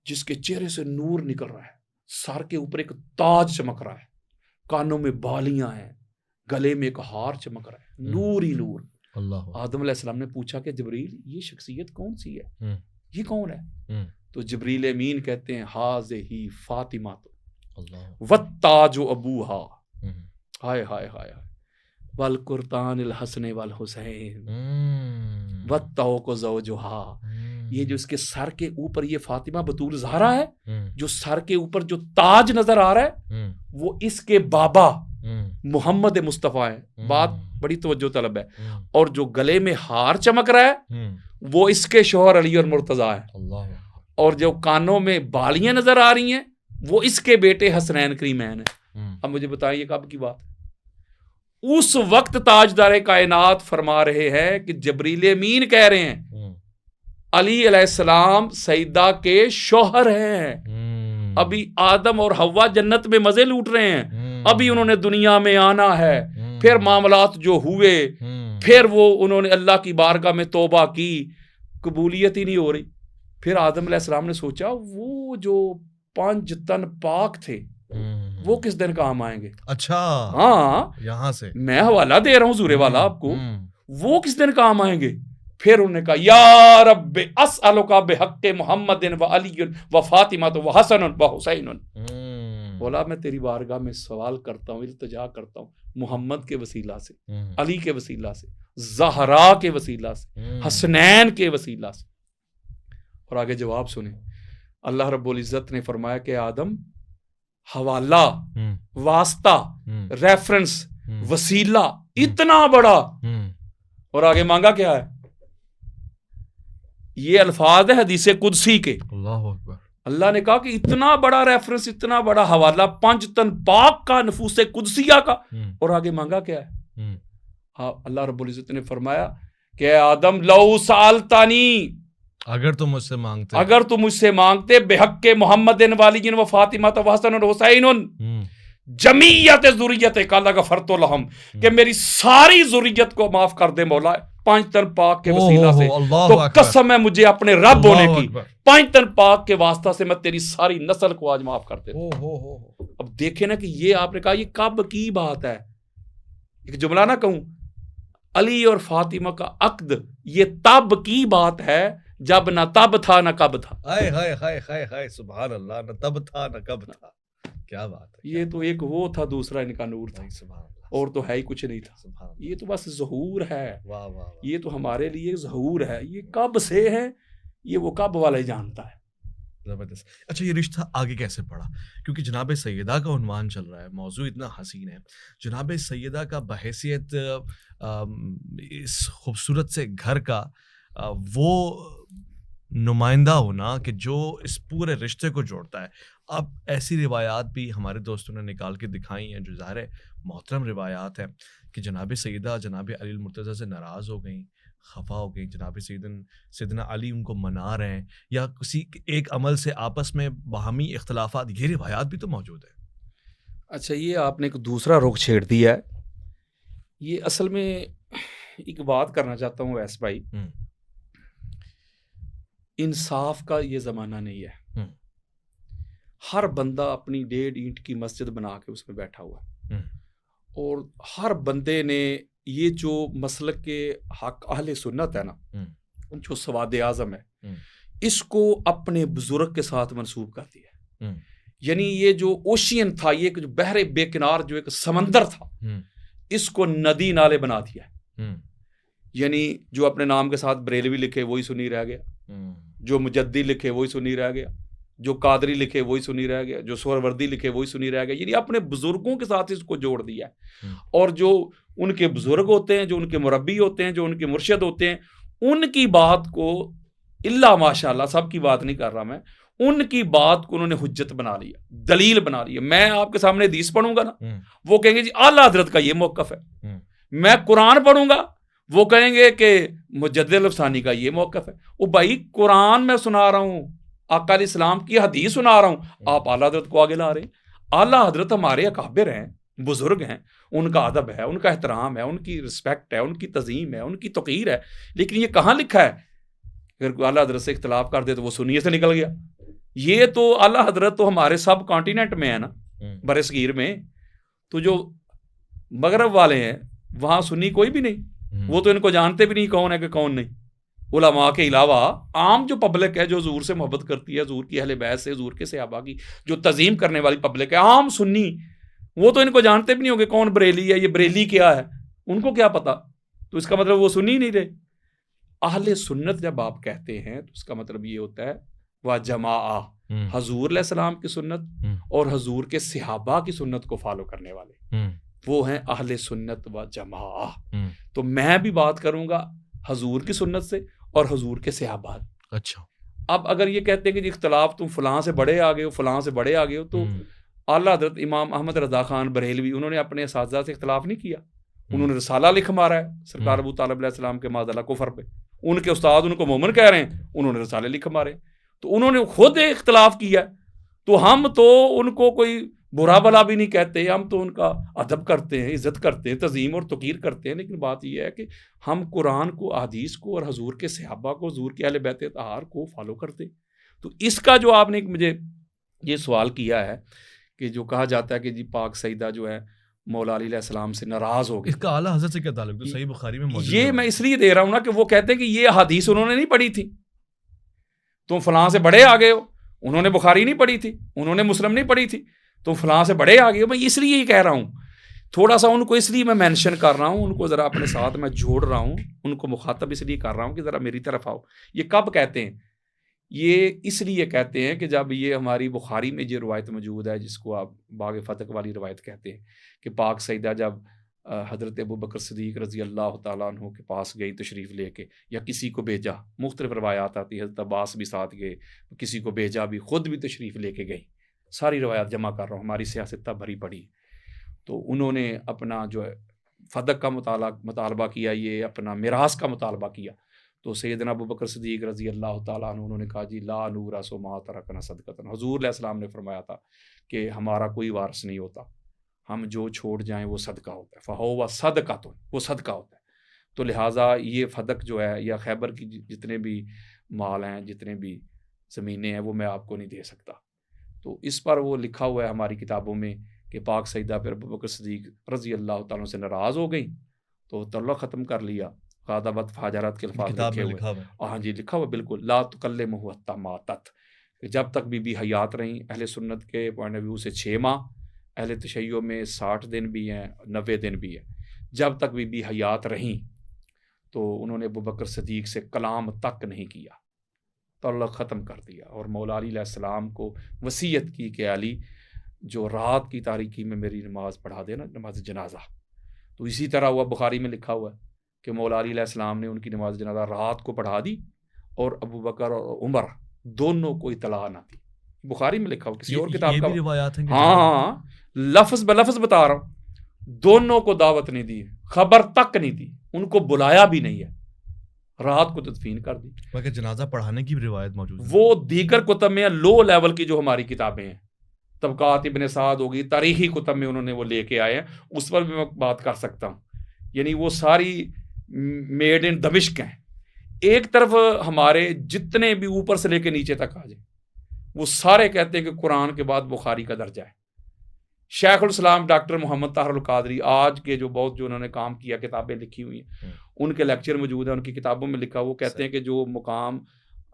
جس کے چہرے سے نور نکل رہا ہے, سر کے اوپر ایک تاج چمک رہا ہے, کانوں میں بالیاں ہیں, گلے میں ایک ہار چمک رہا ہے, نور ہی نور. اللہ. آدم علیہ السلام نے پوچھا کہ جبریل یہ شخصیت کون سی ہے, یہ کون ہے؟ تو جبریل امین کہتے ہیں ہذہ فاطمہ والتاج ابوہا, ہائے ہائے ہائے, والقرطان الحسن والحسین والتوق زوجہا. یہ جو اس کے سر کے اوپر یہ فاطمہ بطول زہرا ہے, جو سر کے اوپر جو تاج نظر آ رہا ہے وہ اس کے بابا محمد مصطفیٰ ہے. بات بڑی توجہ طلب ہے. اور جو گلے میں ہار چمک رہا ہے وہ اس کے شوہر علی اور مرتضیٰ ہے. اور جو کانوں میں بالیاں نظر آ رہی ہیں وہ اس کے بیٹے حسنین کریمین ہیں. اب مجھے بتائیے کب کی بات ہے؟ اس وقت تاجدار کائنات فرما رہے ہیں کہ جبریل امین کہہ رہے ہیں علی علیہ السلام سیدہ کے شوہر ہیں. ابھی آدم اور حوا جنت میں مزے لوٹ رہے ہیں, ابھی انہوں نے دنیا میں آنا ہے. پھر معاملات جو ہوئے, پھر وہ انہوں نے اللہ کی بارگاہ میں توبہ کی, قبولیت ہی نہیں ہو رہی. پھر آدم علیہ السلام نے سوچا وہ جو 5 تن پاک تھے وہ کس دن کام آئیں گے. اچھا, ہاں, یہاں سے میں حوالہ دے رہا ہوں زورے والا آپ کو, وہ کس دن کام آئیں گے. پھر انہوں نے کہا یا رب اسألک بحق محمد و علی و فاطمہ و حسن و حسین. بولا میں تیری بارگاہ میں سوال کرتا ہوں, التجا کرتا ہوں محمد کے وسیلہ سے, علی کے وسیلہ سے, زہرا کے وسیلہ سے, حسنین کے وسیلہ سے. اور آگے جواب سنیں. اللہ رب العزت نے فرمایا کہ آدم حوالہ, واسطہ, ریفرنس, وسیلہ اتنا بڑا, اور آگے مانگا کیا ہے؟ یہ الفاظ ہے حدیث قدسی کے. اللہ اکبر. اللہ نے کہا کہ اتنا بڑا ریفرنس, اتنا بڑا حوالہ 5 تن پاک کا, نفوس قدسیہ کا, اور آگے مانگا کیا ہے؟ اللہ رب العزت نے فرمایا کہ آدم لو سالتانی, اگر تم مجھ سے مانگتے, اگر تم مجھ سے مانگتے بحق محمد والی و فاطمہ و حسن و حسین جمیعت ذریت کا لغفرت لہم, کہ میری ساری ذریت کو معاف کر دے مولا 5 تن پاک کے وسیلہ سے. تو قسم ہے مجھے اپنے رب ہونے کی, 5 تن پاک کے واسطہ سے میں تیری ساری نسل کو آج معاف کر دیتا. اب دیکھیں نا کہ یہ آپ نے کہا یہ کب کی بات ہے. ایک جملہ نہ کہوں, علی اور فاطمہ کا عقد یہ تب کی بات ہے جب نہ تب تھا نہ کب تھا. ہائے ہائے ہائے ہائے ہائے, سبحان اللہ, نہ تب تھا نہ کب تھا. کیا بات ہے. یہ تو ایک وہ تھا, دوسرا ان کا نور تھا, اور تو ہے ہی کچھ نہیں تھا. یہ تو بس ظہور ہے. یہ تو ہمارے لیے ظہور ہے. یہ کب سے ہے یہ وہ کب والا ہی جانتا ہے. زبردست. اچھا, یہ رشتہ آگے کیسے پڑا؟ کیونکہ جناب سیدہ کا عنوان چل رہا ہے, موضوع اتنا حسین ہے. جناب سیدہ کا بحیثیت اس خوبصورت سے گھر کا وہ نمائندہ ہونا کہ جو اس پورے رشتے کو جوڑتا ہے. اب ایسی روایات بھی ہمارے دوستوں نے نکال کے دکھائی ہیں جو ظاہر محترم روایات ہیں کہ جناب سیدہ جناب علی المرتضیٰ سے ناراض ہو گئیں, خفا ہو گئیں, جناب سیدنا علی ان کو منا رہے ہیں, یا کسی ایک عمل سے آپس میں باہمی اختلافات, یہ روایات بھی تو موجود ہیں. اچھا, یہ آپ نے ایک دوسرا رخ چھیڑ دیا ہے. یہ اصل میں ایک بات کرنا چاہتا ہوں ویس بھائی, انصاف کا یہ زمانہ نہیں ہے. ہر بندہ اپنی 1.5 اینٹ کی مسجد بنا کے اس میں بیٹھا ہوا ہے, اور ہر بندے نے یہ جو مسلک کے حق اہل سنت ہے نا, جو سواد اعظم ہے, اس کو اپنے بزرگ کے ساتھ منسوب کر دیا. یعنی یہ جو اوشین تھا، یہ جو بحر بے کنار جو ایک سمندر تھا، اس کو ندی نالے بنا دیا. یعنی جو اپنے نام کے ساتھ بریلوی لکھے وہی سنی رہ گیا، جو مجدی لکھے وہی سنی رہ گیا، جو قادری لکھے وہی سنی رہ گیا، جو سہروردی لکھے وہی سنی رہ گیا. یعنی اپنے بزرگوں کے ساتھ اس کو جوڑ دیا ہے. اور جو ان کے بزرگ ہوتے ہیں، جو ان کے مربی ہوتے ہیں، جو ان کے مرشد ہوتے ہیں، ان کی بات کو اللہ ماشاء اللہ، سب کی بات نہیں کر رہا میں، ان کی بات کو انہوں نے حجت بنا لیا، دلیل بنا لیا. میں آپ کے سامنے حدیث پڑھوں گا نا، وہ کہیں گے جی اعلیٰ حضرت کا یہ موقف ہے. میں قرآن پڑھوں گا، وہ کہیں گے کہ مجدد الفسانی کا یہ موقف ہے. وہ بھائی قرآن میں سنا رہا ہوں، آقا علیہ السلام کی حدیث سنا رہا ہوں، آپ اعلیٰ حضرت کو آگے لا رہے ہیں. اعلیٰ حضرت ہمارے اکابر ہیں، بزرگ ہیں، ان کا ادب ہے، ان کا احترام ہے، ان کی رسپیکٹ ہے، ان کی تعظیم ہے، ان کی توقیر ہے. لیکن یہ کہاں لکھا ہے؟ اگر کوئی اعلیٰ حضرت سے اختلاف کر دے تو وہ سنیے سے نکل گیا. یہ تو اعلیٰ حضرت تو ہمارے سب کانٹیننٹ میں ہے نا، بر صغیر میں. تو جو مغرب والے ہیں وہاں سنی کوئی بھی نہیں، وہ تو ان کو جانتے بھی نہیں کون ہے کہ کون نہیں. علماء کے علاوہ عام جو پبلک ہے، جو حضور سے محبت کرتی ہے، حضور کی اہل بیت سے، حضور کے صحابہ کی جو تعظیم کرنے والی پبلک ہے، عام سنی، وہ تو ان کو جانتے بھی نہیں ہوں گے کون بریلی ہے، یہ بریلی کیا ہے، ان کو کیا پتا. تو اس کا مطلب وہ سنی نہیں رہے. اہل سنت جب آپ کہتے ہیں تو اس کا مطلب یہ ہوتا ہے وہ جماع، حضور علیہ السلام کی سنت اور حضور کے صحابہ کی سنت کو فالو کرنے والے، وہ ہیں اہل سنت و جماع. تو میں بھی بات کروں گا حضور کی سنت سے اور حضور کے صحابہ. اچھا، اب اگر یہ کہتے ہیں کہ اختلاف تم فلاں سے بڑے آ گئے ہو، فلاں سے بڑے آ گئے ہو، تو اعلیٰ حضرت امام احمد رضا خان بریلوی انہوں نے اپنے اساتذہ سے اختلاف نہیں کیا. انہوں نے رسالہ لکھ مارا ہے سرکار ابو طالب علیہ السلام کے معاذ اللہ کفر پہ. ان کے استاد ان کو مومن کہہ رہے ہیں، انہوں نے رسالے لکھ مارے. تو انہوں نے خود اختلاف کیا. تو ہم تو ان کو کوئی برا بلا بھی نہیں کہتے، ہم تو ان کا ادب کرتے ہیں، عزت کرتے ہیں، تعظیم اور توقیر کرتے ہیں. لیکن بات یہ ہے کہ ہم قرآن کو، احادیث کو اور حضور کے صحابہ کو، حضور کے اہل بیت اطہار کو فالو کرتے. تو اس کا جو آپ نے مجھے یہ سوال کیا ہے کہ جو کہا جاتا ہے کہ جی پاک سیدہ جو ہے مولا علی علیہ السلام سے ناراض ہو گئی، اس کا اعلیٰ حضرت سے کیا تعلق؟ تو صحیح بخاری میں موجود یہ میں اس لیے دے رہا ہوں نا کہ وہ کہتے ہیں کہ یہ حدیث انہوں نے نہیں پڑھی تھی، تم فلاں سے بڑے آ گئے ہو. انہوں نے بخاری نہیں پڑھی تھی، انہوں نے مسلم نہیں پڑھی تھی، تم فلاں سے بڑے آ گئے ہو. میں اس لیے یہ کہہ رہا ہوں، تھوڑا سا ان کو اس لیے میں مینشن کر رہا ہوں، ان کو ذرا اپنے ساتھ میں جوڑ رہا ہوں، ان کو مخاطب اس لیے کر رہا ہوں کہ ذرا میری طرف آؤ. یہ کب کہتے ہیں؟ یہ اس لیے کہتے ہیں کہ جب یہ ہماری بخاری میں یہ روایت موجود ہے جس کو آپ باغ فتح والی روایت کہتے ہیں کہ پاک سیدہ جب حضرت ابو بکر صدیق رضی اللہ تعالیٰ عنہ کے پاس گئی تشریف لے کے، یا کسی کو بھیجا، مختلف روایات آتی، حضرت عباس بھی ساتھ گئے، کسی کو بھیجا بھی، خود بھی تشریف لے کے گئی. ساری روایات جمع کر رہا ہوں، ہماری سیاست بھری پڑی. تو انہوں نے اپنا جو ہے فدق کا مطالبہ کیا، یہ اپنا میراث کا مطالبہ کیا. تو سیدنا ابو بکر صدیق رضی اللہ تعالیٰ عنہ انہوں نے کہا جی لا نورث ما ترکنا صدقۃ. حضور علیہ السلام نے فرمایا تھا کہ ہمارا کوئی وارث نہیں ہوتا، ہم جو چھوڑ جائیں وہ صدقہ ہوتا ہے. فہو صدقۃ، وہ صدقہ ہوتا ہے. تو لہٰذا یہ فدق جو ہے یا خیبر کی جتنے بھی مال ہیں، جتنے بھی زمینیں ہیں، وہ میں آپ کو نہیں دے سکتا. تو اس پر وہ لکھا ہوا ہے ہماری کتابوں میں کہ پاک سیدہ پھر ابو بکر صدیق رضی اللہ تعالیٰ سے ناراض ہو گئیں تو تعلق ختم کر لیا. غاضبت فاجرت کے الفاظ لکھے ہوئے. ہاں جی، لکھا ہوا بالکل. لا تکلمہ حتی ماتت، جب تک بی بی حیات رہیں. اہل سنت کے پوائنٹ آف ویو سے 6 ماہ، اہل تشیع میں 60 دن بھی ہیں، 90 دن بھی ہے. جب تک بی بی حیات رہیں تو انہوں نے ابو بکر صدیق سے کلام تک نہیں کیا، تعلق ختم کر دیا. اور مولا علی علیہ السلام کو وصیت کی کہ علی جو رات کی تاریکی میں میری نماز پڑھا دینا، نماز جنازہ. تو اسی طرح ہوا، بخاری میں لکھا ہوا ہے کہ مولا علی علیہ السلام نے ان کی نماز جنازہ رات کو پڑھا دی اور ابو بکر اور عمر دونوں کو اطلاع نہ دی. بخاری میں لکھا ہوا، کسی اور کتاب کا روایات ہیں. ہاں، لفظ بلفظ بتا رہا ہوں. دونوں کو دعوت نہیں دی، خبر تک نہیں دی، ان کو بلایا بھی نہیں ہے، رات کو تدفین کر دی. مگر جنازہ پڑھانے کی بھی روایت موجود ہے. وہ دیگر کتب میں لو لیول کی جو ہماری کتابیں ہیں، طبقات ابن سعد ہوگی، تاریخی کتب میں انہوں نے وہ لے کے آئے ہیں، اس پر بھی میں بات کر سکتا ہوں. یعنی وہ ساری میڈ ان دمشق ہیں. ایک طرف ہمارے جتنے بھی اوپر سے لے کے نیچے تک آ جائیں، وہ سارے کہتے ہیں کہ قرآن کے بعد بخاری کا درجہ ہے. شیخ الاسلام ڈاکٹر محمد طاہر القادری آج کے جو بہت جو انہوں نے کام کیا، کتابیں لکھی ہوئی ہیں، ان کے لیکچر موجود ہیں، ان کی کتابوں میں لکھا. وہ کہتے ہیں کہ جو مقام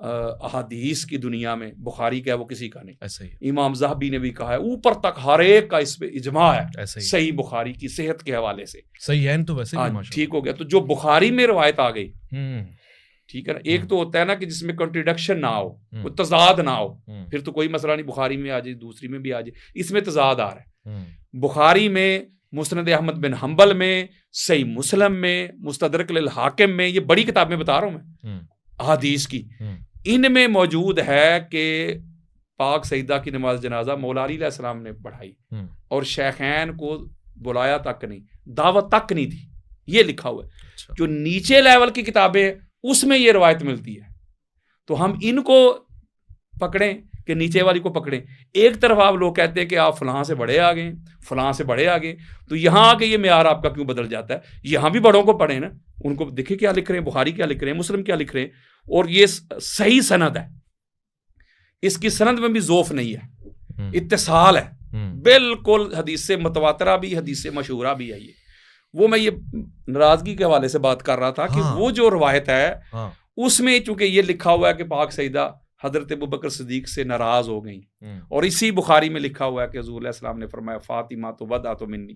احادیث کی دنیا میں بخاری کا ہے وہ کسی کا نہیں. ایسا ہی امام ذہبی نے بھی کہا ہے اوپر تک ہر ایک کا اس پہ اجماع ہے ایسا ہی صحیح بخاری کی صحت کے حوالے سے. صحیح ہے تو ویسے بھی ماشاءاللہ ٹھیک ہو گیا. تو جو بخاری میں روایت آ گئی ٹھیک ہے نا, ایک ہوں. تو ہوتا ہے نا کہ جس میں کنٹریڈکشن نہ ہو, ہوں. کوئی تضاد نہ ہو, ہوں. پھر تو کوئی مسئلہ نہیں, بخاری میں آ جائے دوسری میں بھی آ جائے. اس میں تضاد آ رہا ہے. ہوں. بخاری میں, مسند احمد بن حنبل میں, صحیح مسلم میں, مستدرک للحاکم میں, یہ بڑی کتابیں بتا رہا ہوں میں احادیث کی, ان میں موجود ہے کہ پاک سیدہ کی نماز جنازہ مولا علی علیہ السلام نے پڑھائی اور شیخین کو بلایا تک نہیں, دعوت تک نہیں تھی, یہ لکھا ہوا ہے. جو نیچے لیول کی کتابیں اس میں یہ روایت ملتی ہے. تو ہم ان کو پکڑیں کہ نیچے والی کو پکڑیں. ایک طرف آپ لوگ کہتے ہیں کہ آپ فلاں سے بڑے آ گئے, فلاں سے بڑے آ گئے, تو یہاں آ کے یہ معیار آپ کا کیوں بدل جاتا ہے؟ یہاں بھی بڑوں کو پڑھیں نا, ان کو دیکھیں کیا لکھ رہے ہیں, بخاری کیا لکھ رہے ہیں, مسلم کیا لکھ رہے ہیں, اور یہ صحیح سند ہے, اس کی سند میں بھی ذوف نہیں ہے, اتصال ہے بالکل, حدیث سے متواترہ بھی, حدیث سے مشہورہ بھی ہے. وہ میں یہ ناراضگی کے حوالے سے بات کر رہا تھا کہ وہ جو روایت ہے اس میں چونکہ یہ لکھا ہوا ہے کہ پاک سیدہ حضرت ابوبکر صدیق سے ناراض ہو گئیں, اور اسی بخاری میں لکھا ہوا ہے کہ حضور علیہ السلام نے فرمایا فاطمہ تو ودا تو منی,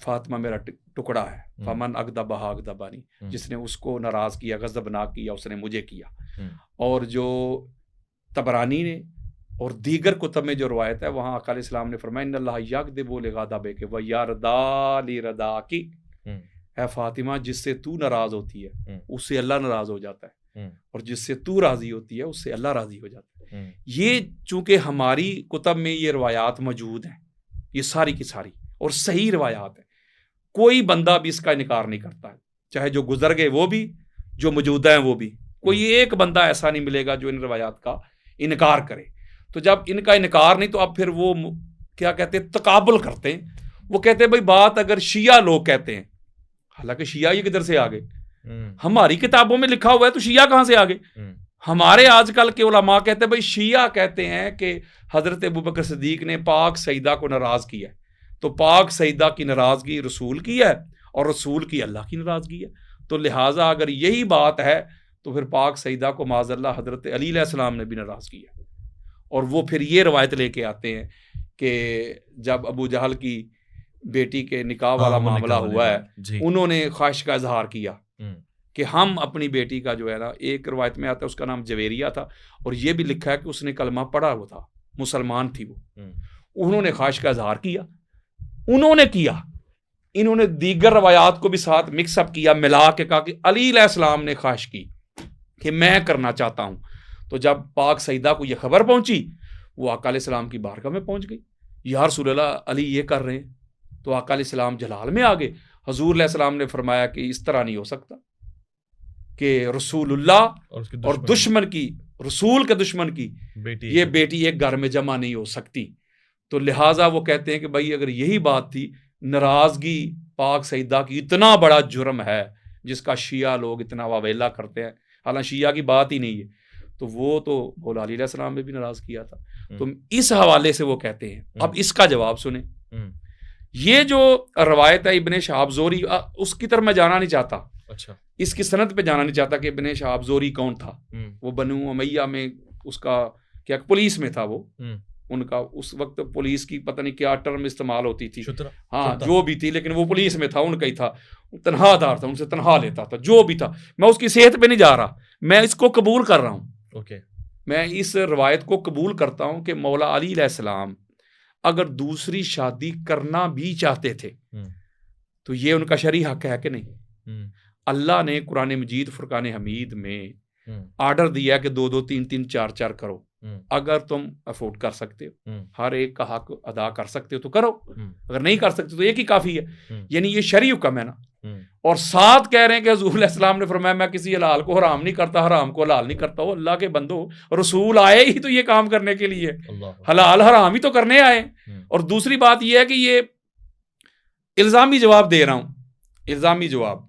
فاطمہ میرا ٹکڑا ہے, فمن اغضبہا اغضبانی, جس نے اس کو ناراض کیا, غضبناک کیا, اس نے مجھے کیا. اور جو طبرانی نے اور دیگر کتب میں جو روایت ہے وہاں آقا علیہ السلام نے فرمایا ان اللہ یغضب لغضبک و یرضا لرضاک, اے فاطمہ جس سے تو ناراض ہوتی ہے اس سے اللہ ناراض ہو جاتا ہے, اور جس سے تو راضی ہوتی ہے اس سے اللہ راضی ہو جاتا ہے. یہ چونکہ ہماری کتب میں یہ روایات موجود ہیں, یہ ساری کی ساری اور صحیح روایات ہیں, کوئی بندہ بھی اس کا انکار نہیں کرتا ہے, چاہے جو گزر گئے وہ بھی, جو موجودہ ہیں وہ بھی. کوئی ایک بندہ ایسا نہیں ملے گا جو ان روایات کا انکار کرے. تو جب ان کا انکار نہیں تو اب پھر وہ کیا کہتے ہیں, تقابل کرتے ہیں. وہ کہتے ہیں بھائی بات اگر شیعہ لوگ کہتے ہیں, حالانکہ شیعہ یہ کدھر سے آ گئے, ہماری کتابوں میں لکھا ہوا ہے, تو شیعہ کہاں سے آ گئے؟ ہمارے آج کل کے علماء کہتے ہیں بھائی شیعہ کہتے ہیں کہ حضرت ابوبکر صدیق نے پاک سیدہ کو ناراض کیا ہے, تو پاک سیدہ کی ناراضگی رسول کی ہے اور رسول کی اللہ کی ناراضگی ہے. تو لہٰذا اگر یہی بات ہے تو پھر پاک سیدہ کو معاذ اللہ حضرت علی علیہ السلام نے بھی ناراض کیا. اور وہ پھر یہ روایت لے کے آتے ہیں کہ جب ابو جہل کی بیٹی کے نکاح والا معاملہ ہوا ہے, انہوں نے خواہش کا اظہار کیا کہ ہم اپنی بیٹی کا جو ہے نا, ایک روایت میں آتا ہے اس کا نام جویریہ تھا, اور یہ بھی لکھا ہے کہ اس نے کلمہ پڑھا ہوا تھا, مسلمان تھی وہ. انہوں نے خواہش کا اظہار کیا, انہوں نے کیا, انہوں نے دیگر روایات کو بھی ساتھ مکس اپ کیا, ملا کے کہا کہ علی علیہ السلام نے خواہش کی کہ میں کرنا چاہتا ہوں. تو جب پاک سیدہ کو یہ خبر پہنچی, وہ آقا علیہ السلام کی بارگاہ میں پہنچ گئی, یا رسول اللہ علی یہ کر رہے ہیں. تو آقا علیہ السلام جلال میں آ گئے. حضور علیہ السلام نے فرمایا کہ اس طرح نہیں ہو سکتا کہ رسول اللہ اور دشمن کی, رسول کے دشمن کی یہ بیٹی ایک گھر میں جمع نہیں ہو سکتی. تو لہٰذا وہ کہتے ہیں کہ بھائی اگر یہی بات تھی, ناراضگی پاک سیدہ کی اتنا بڑا جرم ہے جس کا شیعہ لوگ اتنا واویلا کرتے ہیں, حالانکہ شیعہ کی بات ہی نہیں ہے, تو وہ تو مولا علی علیہ السلام نے بھی ناراض کیا تھا. تو اس حوالے سے وہ کہتے ہیں. اب اس کا جواب سنیں. یہ جو روایت ہے ابن شہاب زوری, اس کی طرف میں جانا نہیں چاہتا, اس کی سند پہ جانا نہیں چاہتا کہ ابن شہاب زوری کون تھا. وہ بنو امیہ میں اس کا کیا پولیس میں تھا, وہ ان کا اس وقت پولیس کی پتہ نہیں کیا ٹرم استعمال ہوتی تھی, ہاں جو بھی تھی, لیکن وہ پولیس میں تھا, ان کا ہی تھا, تنہا دار تھا, ان سے تنہا لیتا تھا, جو بھی تھا. میں اس کی صحت پہ نہیں جا رہا, میں اس کو قبول کر رہا ہوں. میں اس روایت کو قبول کرتا ہوں کہ مولا علی علیہ السلام اگر دوسری شادی کرنا بھی چاہتے تھے تو یہ ان کا شرعی حق ہے کہ نہیں؟ اللہ نے قرآن مجید فرقان حمید میں آرڈر دیا کہ 2 2 3 3 4 4 کرو. اگر تم افورڈ کر سکتے ہو, ہر ایک کا حق ادا کر سکتے ہو تو کرو, اگر نہیں کر سکتے تو ایک ہی کافی ہے. یعنی یہ شرعی حکم ہے نا. اور ساتھ کہہ رہے ہیں کہ حضور علیہ السلام نے فرمایا میں کسی حلال کو حرام نہیں کرتا, حرام کو حلال نہیں کرتا. وہ اللہ کے بندو, رسول آئے ہی تو یہ کام کرنے کے لیے, حلال حرام ہی تو کرنے آئے. اور دوسری بات یہ ہے کہ یہ الزامی جواب دے رہا ہوں, الزامی جواب,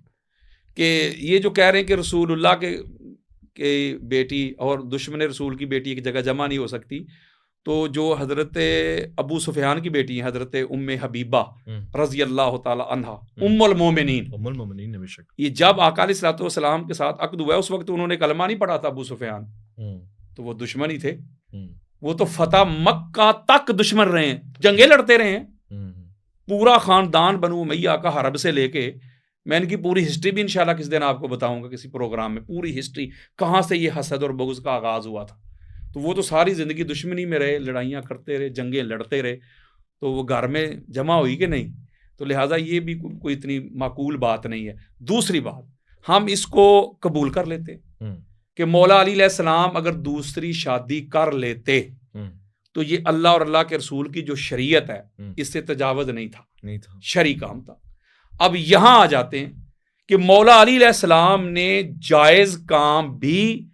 کہ یہ جو کہہ رہے ہیں کہ رسول اللہ کے بیٹی اور دشمن رسول کی بیٹی ایک جگہ جمع نہیں ہو سکتی, تو جو حضرت ابو سفیان کی بیٹی ہیں حضرت ام حبیبہ رضی اللہ تعالی عنہا ام المومنین، یہ جب آقا علیہ الصلوۃ والسلام کے ساتھ عقد ہوا ہے اس وقت انہوں نے کلمہ نہیں پڑھا تھا ابو سفیان، تو وہ دشمن ہی تھے، وہ تو فتح مکہ تک دشمن رہے ہیں، جنگیں لڑتے رہے ہیں، پورا خاندان بنو امیہ کا حرب سے لے کے، میں ان کی پوری ہسٹری بھی انشاءاللہ کس دن آپ کو بتاؤں گا کسی پروگرام میں، پوری ہسٹری کہاں سے یہ حسد اور بغض کا آغاز ہوا تھا، تو وہ تو ساری زندگی دشمنی میں رہے، لڑائیاں کرتے رہے، جنگیں لڑتے رہے، تو وہ گھر میں جمع ہوئی کہ نہیں، تو لہٰذا یہ بھی کوئی اتنی معقول بات نہیں ہے۔ دوسری بات، ہم اس کو قبول کر لیتے کہ مولا علی علیہ السلام اگر دوسری شادی کر لیتے تو یہ اللہ اور اللہ کے رسول کی جو شریعت ہے اس سے تجاوز نہیں تھا، شرعی کام تھا۔ اب یہاں آ جاتے ہیں کہ مولا علی علیہ السلام نے جائز کام بھی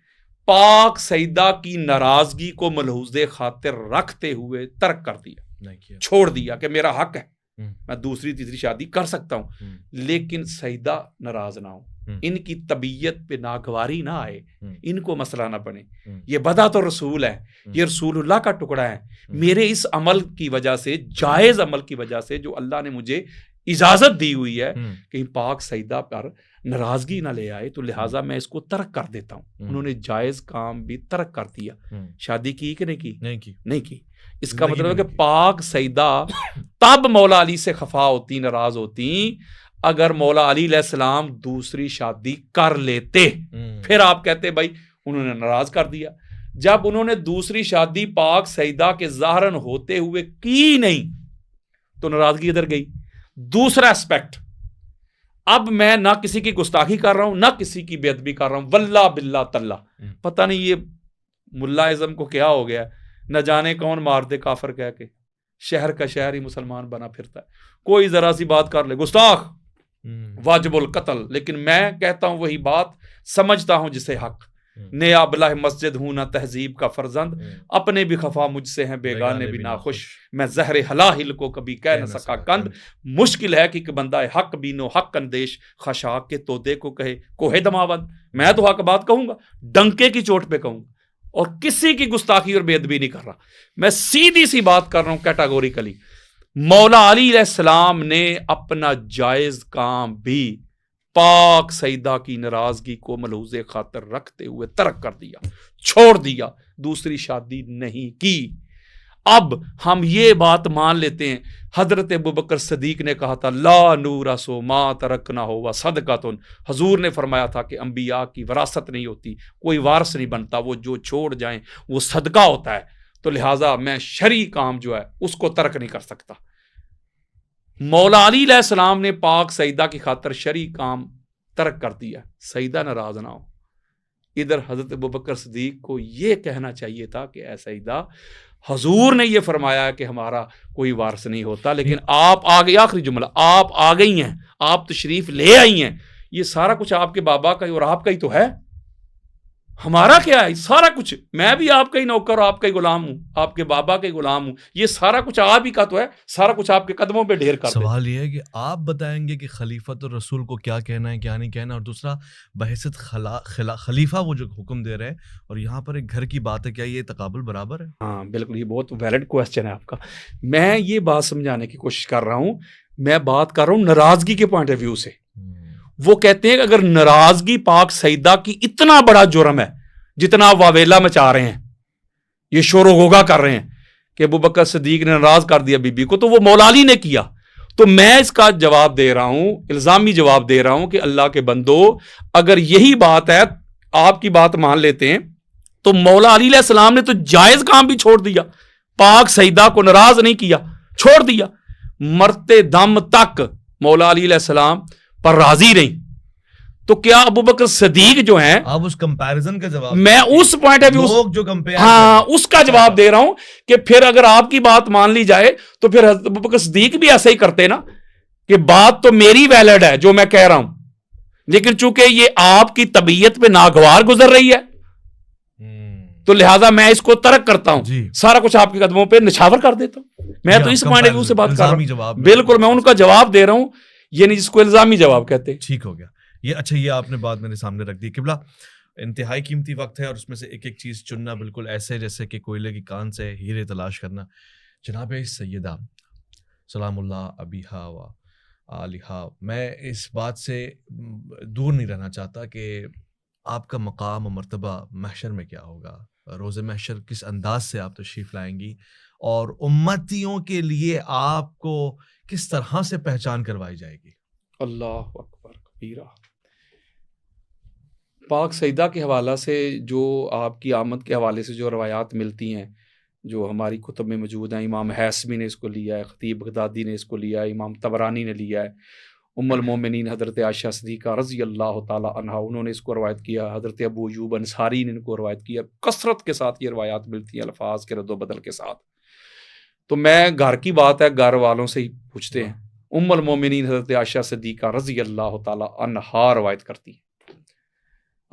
پاک سیدہ کی ناراضگی کو ملحوظ خاطر رکھتے ہوئے ترک کر دیا، چھوڑ دیا کہ میرا حق ہے، میں دوسری تیسری شادی کر سکتا ہوں، لیکن سیدہ ناراض نہ ہو، ان کی طبیعت پہ ناگواری نہ آئے، ان کو مسئلہ نہ بنے، یہ بدعت اور رسول ہے، یہ رسول اللہ کا ٹکڑا ہے، میرے اس عمل کی وجہ سے، جائز عمل کی وجہ سے جو اللہ نے مجھے اجازت دی ہوئی ہے، کہیں پاک سیدہ پر ناراضگی نہ لے آئے، تو لہٰذا میں اس کو ترک کر دیتا ہوں۔ انہوں نے جائز کام بھی ترک کر دیا، شادی کی کہ نہیں کی۔ اس کا مطلب ہے کہ پاک سیدہ تب مولا علی سے خفا ہوتی، ناراض ہوتی اگر مولا علی علیہ السلام دوسری شادی کر لیتے، پھر آپ کہتے بھائی انہوں نے ناراض کر دیا۔ جب انہوں نے دوسری شادی پاک سیدہ کے ظاہراً ہوتے ہوئے کی نہیں تو ناراضگی ادھر گئی۔ دوسرا اسپیکٹ، اب میں نہ کسی کی گستاخی کر رہا ہوں نہ کسی کی بے ادبی کر رہا ہوں، واللہ باللہ تاللہ، پتہ نہیں یہ ملا اعظم کو کیا ہو گیا، نہ جانے کون مار دے کافر کہہ کے، شہر کا شہر ہی مسلمان بنا پھرتا ہے، کوئی ذرا سی بات کر لے گستاخ، واجب القتل۔ لیکن میں کہتا ہوں وہی بات، سمجھتا ہوں جسے حق، نیا بلہ مسجد ہوں نہ تہذیب کا فرزند، اپنے بھی خفا مجھ سے ہیں بیگانے بھی ناخوش، میں زہر ہلاہل کو کبھی کہہ نہ سکا کند، مشکل ہے کہ بندہ حق بینو حق اندیش، خشاک کے تودے کو کہے کوہ دماوند، میں تو حق بات کہوں گا، ڈنکے کی چوٹ پہ کہوں گا، اور کسی کی گستاخی اور بے ادبی نہیں کر رہا، میں سیدھی سی بات کر رہا ہوں کیٹاگوریکلی۔ مولا علی علیہ السلام نے اپنا جائز کام بھی پاک سیدہ کی ناراضگی کو ملحوظ خاطر رکھتے ہوئے ترک کر دیا، چھوڑ دیا، دوسری شادی نہیں کی۔ اب ہم یہ بات مان لیتے ہیں، حضرت ابوبکر صدیق نے کہا تھا لا نور سو ما ترکنا ہوا صدقۃ، حضور نے فرمایا تھا کہ انبیاء کی وراثت نہیں ہوتی، کوئی وارث نہیں بنتا، وہ جو چھوڑ جائیں وہ صدقہ ہوتا ہے، تو لہٰذا میں شرعی کام جو ہے اس کو ترک نہیں کر سکتا۔ مولا علی علیہ السلام نے پاک سیدہ کی خاطر شرعی کام ترک کر دیا، سیدہ ناراض نہ ہو۔ ادھر حضرت ابوبکر صدیق کو یہ کہنا چاہیے تھا کہ اے سیدہ، حضور نے یہ فرمایا کہ ہمارا کوئی وارث نہیں ہوتا، لیکن آپ آ گئی، آخری جملہ، آپ آ گئی ہیں، آپ تشریف لے آئی ہیں، یہ سارا کچھ آپ کے بابا کا ہی اور آپ کا ہی تو ہے، ہمارا کیا ہے؟ سارا کچھ، میں بھی آپ کا ہی نوکر، آپ کا ہی غلام ہوں، آپ کے بابا کا ہی غلام ہوں، یہ سارا کچھ آپ ہی کا تو ہے، سارا کچھ آپ کے قدموں پہ ڈھیر کر دے۔ سوال یہ ہے کہ آپ بتائیں گے کہ خلیفۃ الرسول کو کیا کہنا ہے کیا نہیں کہنا، اور دوسرا بحیثیت خلیفہ وہ جو حکم دے رہے ہیں، اور یہاں پر ایک گھر کی بات ہے، کیا یہ تقابل برابر ہے؟ ہاں بالکل، یہ بہت ویلڈ کوسچن ہے آپ کا۔ میں یہ بات سمجھانے کی کوشش کر رہا ہوں، میں بات کر رہا ہوں ناراضگی کے پوائنٹ آف ویو سے۔ وہ کہتے ہیں کہ اگر ناراضگی پاک سیدہ کی اتنا بڑا جرم ہے جتنا واویلا مچا رہے ہیں، یہ شور و غوغا کر رہے ہیں کہ ابوبکر صدیق نے ناراض کر دیا بی بی کو، تو وہ مولا علی نے کیا، تو میں اس کا جواب دے رہا ہوں، الزامی جواب دے رہا ہوں کہ اللہ کے بندو، اگر یہی بات ہے، آپ کی بات مان لیتے ہیں، تو مولا علی علیہ السلام نے تو جائز کام بھی چھوڑ دیا، پاک سیدہ کو ناراض نہیں کیا، چھوڑ دیا، مرتے دم تک مولا علی علیہ السلام پر راضی نہیں، تو کیا ابوبکر صدیق جو ہیں، آپ اس کمپیریزن کا جواب، میں اس پوائنٹ آف ویو جو کمپیئر، ہاں اس کا جواب دے رہا ہوں کہ پھر اگر آپ کی بات مان لی جائے تو پھر ابوبکر صدیق بھی ایسا ہی کرتے نا، کہ بات تو میری ویلڈ ہے جو میں کہہ رہا ہوں، لیکن چونکہ یہ آپ کی طبیعت پہ ناگوار گزر رہی ہے تو لہٰذا میں اس کو ترک کرتا ہوں، سارا کچھ آپ کے قدموں پہ نچھاور کر دیتا ہوں۔ میں تو اس پوائنٹ آف ویو سے بات کر رہا ہوں، بالکل میں ان کا جواب دے رہا ہوں، یہ نہیں جس کو الزامی جواب کہتے ہیں۔ ٹھیک ہو گیا یہ، اچھا یہ آپ نے بات میرے سامنے رکھ دی۔ قبلہ انتہائی قیمتی وقت ہے اور اس میں سے ایک ایک چیز چننا بالکل ایسے جیسے کہ کوئلے کی کان سے ہیرے تلاش کرنا. جناب سیدہ سلام اللہ ابیہا و آلہا، میں اس بات سے دور نہیں رہنا چاہتا کہ آپ کا مقام و مرتبہ محشر میں کیا ہوگا، روز محشر کس انداز سے آپ تشریف لائیں گی اور امتیوں کے لیے آپ کو کس طرح سے پہچان کروائی جائے گی. اللہ اکبر کبیرہ. پاک سیدہ کے حوالہ سے جو آپ کی آمد کے حوالے سے جو روایات ملتی ہیں، جو ہماری کتب میں موجود ہیں، امام حیثمی نے اس کو لیا ہے، خطیب بغدادی نے اس کو لیا ہے، امام طبرانی نے لیا ہے، ام المومنین حضرت عائشہ صدیقہ رضی اللہ تعالی عنہا انہوں نے اس کو روایت کیا، حضرت ابو ایوب انصاری نے ان کو روایت کیا. کثرت کے ساتھ یہ روایات ملتی ہیں الفاظ کے رد و بدل کے ساتھ. تو میں گھر کی بات ہے، گھر والوں سے ہی پوچھتے ہیں. ام المومنین حضرت عائشہ صدیقہ رضی اللہ تعالی عنہا روایت کرتی ہیں.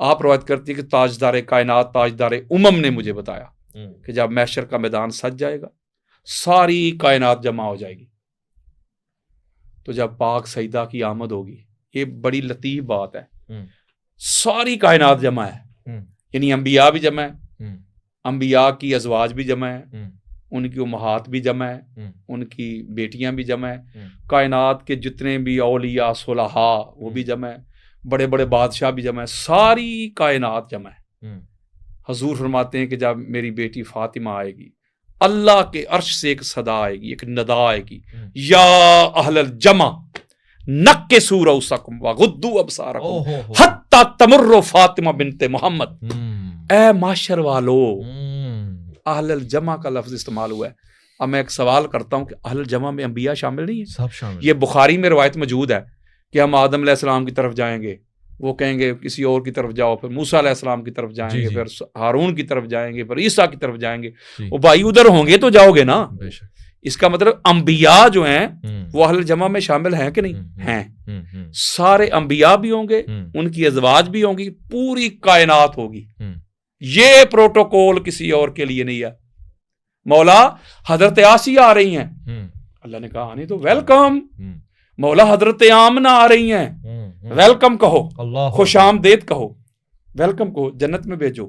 آپ روایت کرتی ہیں کہ تاجدار کائنات تاجدار امم نے مجھے بتایا کہ جب محشر کا میدان سج جائے گا ساری کائنات جمع ہو جائے گی، تو جب پاک سیدہ کی آمد ہوگی، یہ بڑی لطیف بات ہے، ساری کائنات جمع ہے، یعنی انبیاء بھی جمع ہے، انبیاء کی ازواج بھی جمع ہے، ان کی امہات بھی جمع ہے، ان کی بیٹیاں بھی جمع ہے، کائنات کے جتنے بھی اولیاء صلحاء وہ بھی جمع ہے، بڑے بڑے بادشاہ بھی جمع ہے، ساری کائنات جمع ہے. حضور فرماتے ہیں کہ جب میری بیٹی فاطمہ آئے گی، اللہ کے عرش سے ایک صدا آئے گی، ایک ندا آئے گی، یا اہل الجمع نکسوا رؤسکم وغضوا ابصارکم حتی تمر فاطمہ بنت محمد. اے معاشر والو، اہل الجمع کا لفظ استعمال ہوا ہے. اب میں ایک سوال کرتا ہوں کہ اہل الجمع میں انبیاء شامل نہیں ہیں؟ سب شامل. یہ بخاری میں روایت موجود ہے کہ ہم آدم علیہ السلام کی طرف جائیں گے، وہ کہیں گے کسی اور کی طرف جاؤ، پھر موسیٰ علیہ السلام کی طرف جائیں گے، پھر ہارون کی طرف جائیں گے، پھر عیسیٰ کی طرف جائیں گے. وہ بھائی ادھر ہوں گے تو جاؤ گے نا. اس کا مطلب انبیاء جو ہیں وہ اہل جمع میں شامل ہیں کہ نہیں ہیں؟ سارے انبیاء بھی ہوں گے، ان کی ازواج بھی ہوں گی، پوری کائنات ہوگی. یہ پروٹوکول کسی اور کے لیے نہیں ہے. مولا حضرت آسیہ آ رہی ہیں، اللہ نے کہا نہیں تو ویلکم. مولا حضرت آمنہ آ رہی ہیں، ویلکم کہو، خوش آمدید کہو، ویلکم کہو، جنت میں بھیجو.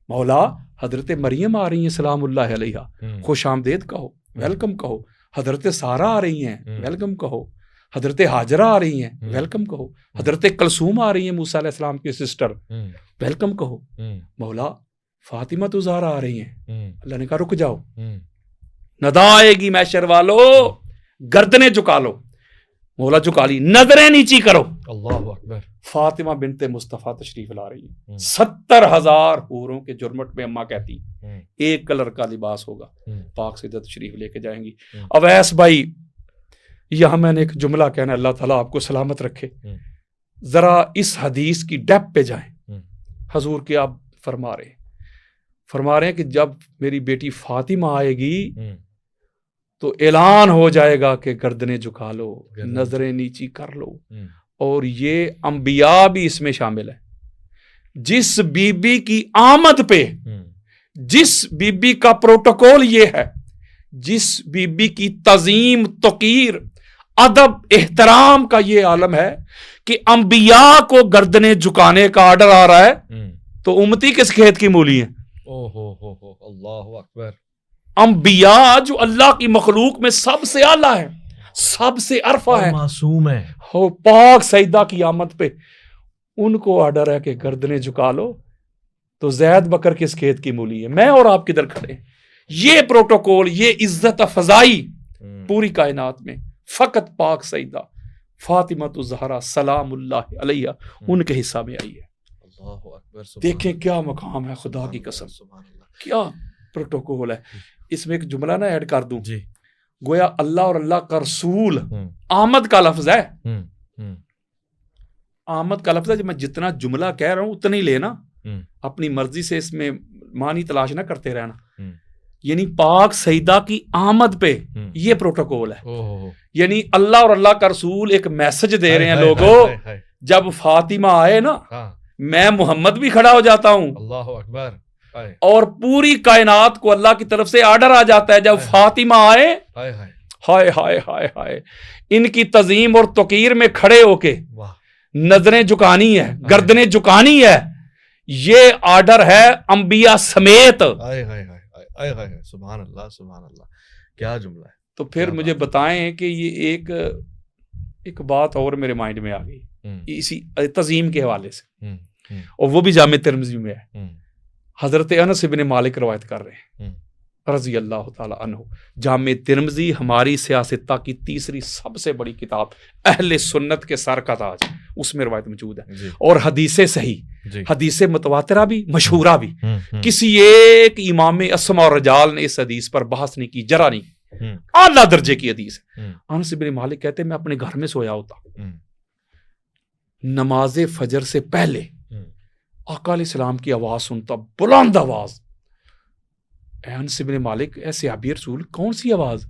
مولا حضرت مریم آ رہی ہیں سلام اللہ علیہا، خوش آمدید کہو، ویلکم کہو. حضرت سارہ آ رہی ہیں، ویلکم کہو. حضرت ہاجرہ آ رہی ہیں، ویلکم کہو. حضرت کلثوم آ رہی ہیں موسیٰ علیہ السلام کی سسٹر، ویلکم کہو. مولا فاطمہ تو زہرا آ رہی ہیں، اللہ نے کہا رک جاؤ، ندا آئے گی محشر والو، گردنیں جھکا لو. مولا جھکا لی، نظریں نیچی کرو. اللہ اکبر. فاطمہ بنت مصطفیٰ تشریف لا رہی ہے، 70,000 حوروں کے جرمٹ میں اماں کہتی ایک کلر کا لباس ہوگا. پاک سیدہ تشریف لے کے جائیں گی. اویس بھائی یہاں میں نے ایک جملہ کہنا، اللہ تعالیٰ آپ کو سلامت رکھے. ذرا اس حدیث کی ڈیپ پہ جائیں. حضور کے آپ فرما رہے ہیں کہ جب میری بیٹی فاطمہ آئے گی تو اعلان ہو جائے گا کہ گردنیں جھکا لو، نظریں نیچی کر لو. اور یہ انبیاء بھی اس میں شامل ہے. جس بی بی کی آمد پہ، جس بی بی کا پروٹوکول یہ ہے، جس بی بی کی تعظیم توقیر ادب احترام کا یہ عالم ہے کہ انبیاء کو گردنیں جھکانے کا آرڈر آ رہا ہے، تو امتی کس کھیت کی مولی ہیں؟ اللہ اکبر. انبیاء جو اللہ کی مخلوق میں سب سے اعلیٰ ہے، سب سے عرفہ ہے، معصوم ہے، پاک سیدہ کی آمد پہ ان کو آرڈر ہے کہ گردنیں جھکا لو، تو زید بکر کس کھیت کی مولی ہے؟ میں اور آپ کدھر کھڑے ہیں؟ یہ پروٹوکول، یہ عزت افزائی پوری کائنات میں فقط پاک سیدہ فاطمہ الزہرا سلام اللہ علیہا ان کے حصہ میں آئی ہے. اللہ اکبر. دیکھیں کیا مقام ہے، خدا کی قسم کیا پروٹوکول ہے. اس میں ایک جملہ نہ ایڈ کر دوں، گویا اللہ اور اللہ کا رسول آمد کا لفظ ہے. آمد کا لفظ ہے. جب میں جتنا جملہ کہہ رہا ہوں اتنا ہی لینا، اپنی مرضی سے اس میں معنی تلاش نہ کرتے رہنا. یعنی پاک سیدہ کی آمد پہ یہ پروٹوکول ہے. یعنی اللہ اور اللہ کا رسول ایک میسج دے رہے ہیں لوگوں، جب فاطمہ آئے نا میں محمد بھی کھڑا ہو جاتا ہوں. اللہ اکبر. اور پوری کائنات کو اللہ کی طرف سے آرڈر آ جاتا ہے جب فاطمہ آئے، ہائے ہائے ہائے ہائے، ان کی تعظیم اور توقیر میں کھڑے ہو کے نظریں جھکانی ہے، گردنیں جھکانی ہے. یہ آرڈر ہے انبیاء سمیت. سبحان اللہ سبحان اللہ، کیا جملہ ہے. تو پھر مجھے بتائیں کہ یہ ایک بات اور میرے مائنڈ میں آ گئی اسی تزیم کے حوالے سے، اور وہ بھی جامع ترمذی میں ہے. حضرت انس بن مالک روایت کر رہے ہیں رضی اللہ تعالی عنہ. جامع ترمذی ہماری سیاستہ کی تیسری سب سے بڑی کتاب، اہل سنت کے سر کا تاج، اس میں روایت موجود ہے. اور حدیث صحیح، حدیث متواترہ بھی مشہورہ بھی. کسی ایک امام اسما اور رجال نے اس حدیث پر بحث نہیں کی، جرا نہیں. اعلیٰ درجے کی حدیث ہے. انس بن مالک کہتے ہیں میں اپنے گھر میں سویا ہوتا، نماز فجر سے پہلے آقا علیہ السلام کی آواز سنتا، بلند آواز. انس بن مالک اے صحابی رسول کون سی آواز؟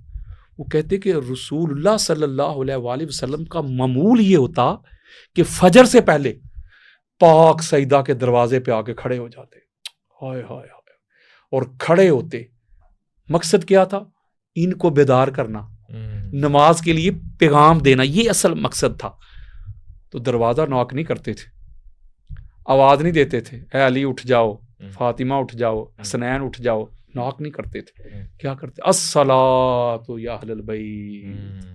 وہ کہتے کہ رسول اللہ صلی اللہ علیہ وآلہ وسلم کا معمول یہ ہوتا کہ فجر سے پہلے پاک سیدہ کے دروازے پہ آ کے کھڑے ہو جاتے. ہائے ہائے ہائے. اور کھڑے ہوتے، مقصد کیا تھا؟ ان کو بیدار کرنا، نماز کے لیے پیغام دینا، یہ اصل مقصد تھا. تو دروازہ ناک نہیں کرتے تھے، آواز نہیں دیتے تھے اے علی اٹھ جاؤ، فاطمہ اٹھ جاؤ، حسنین اٹھ جاؤ، ناک نہیں کرتے تھے. کیا کرتے؟ الصلاۃ یا اہل البیت،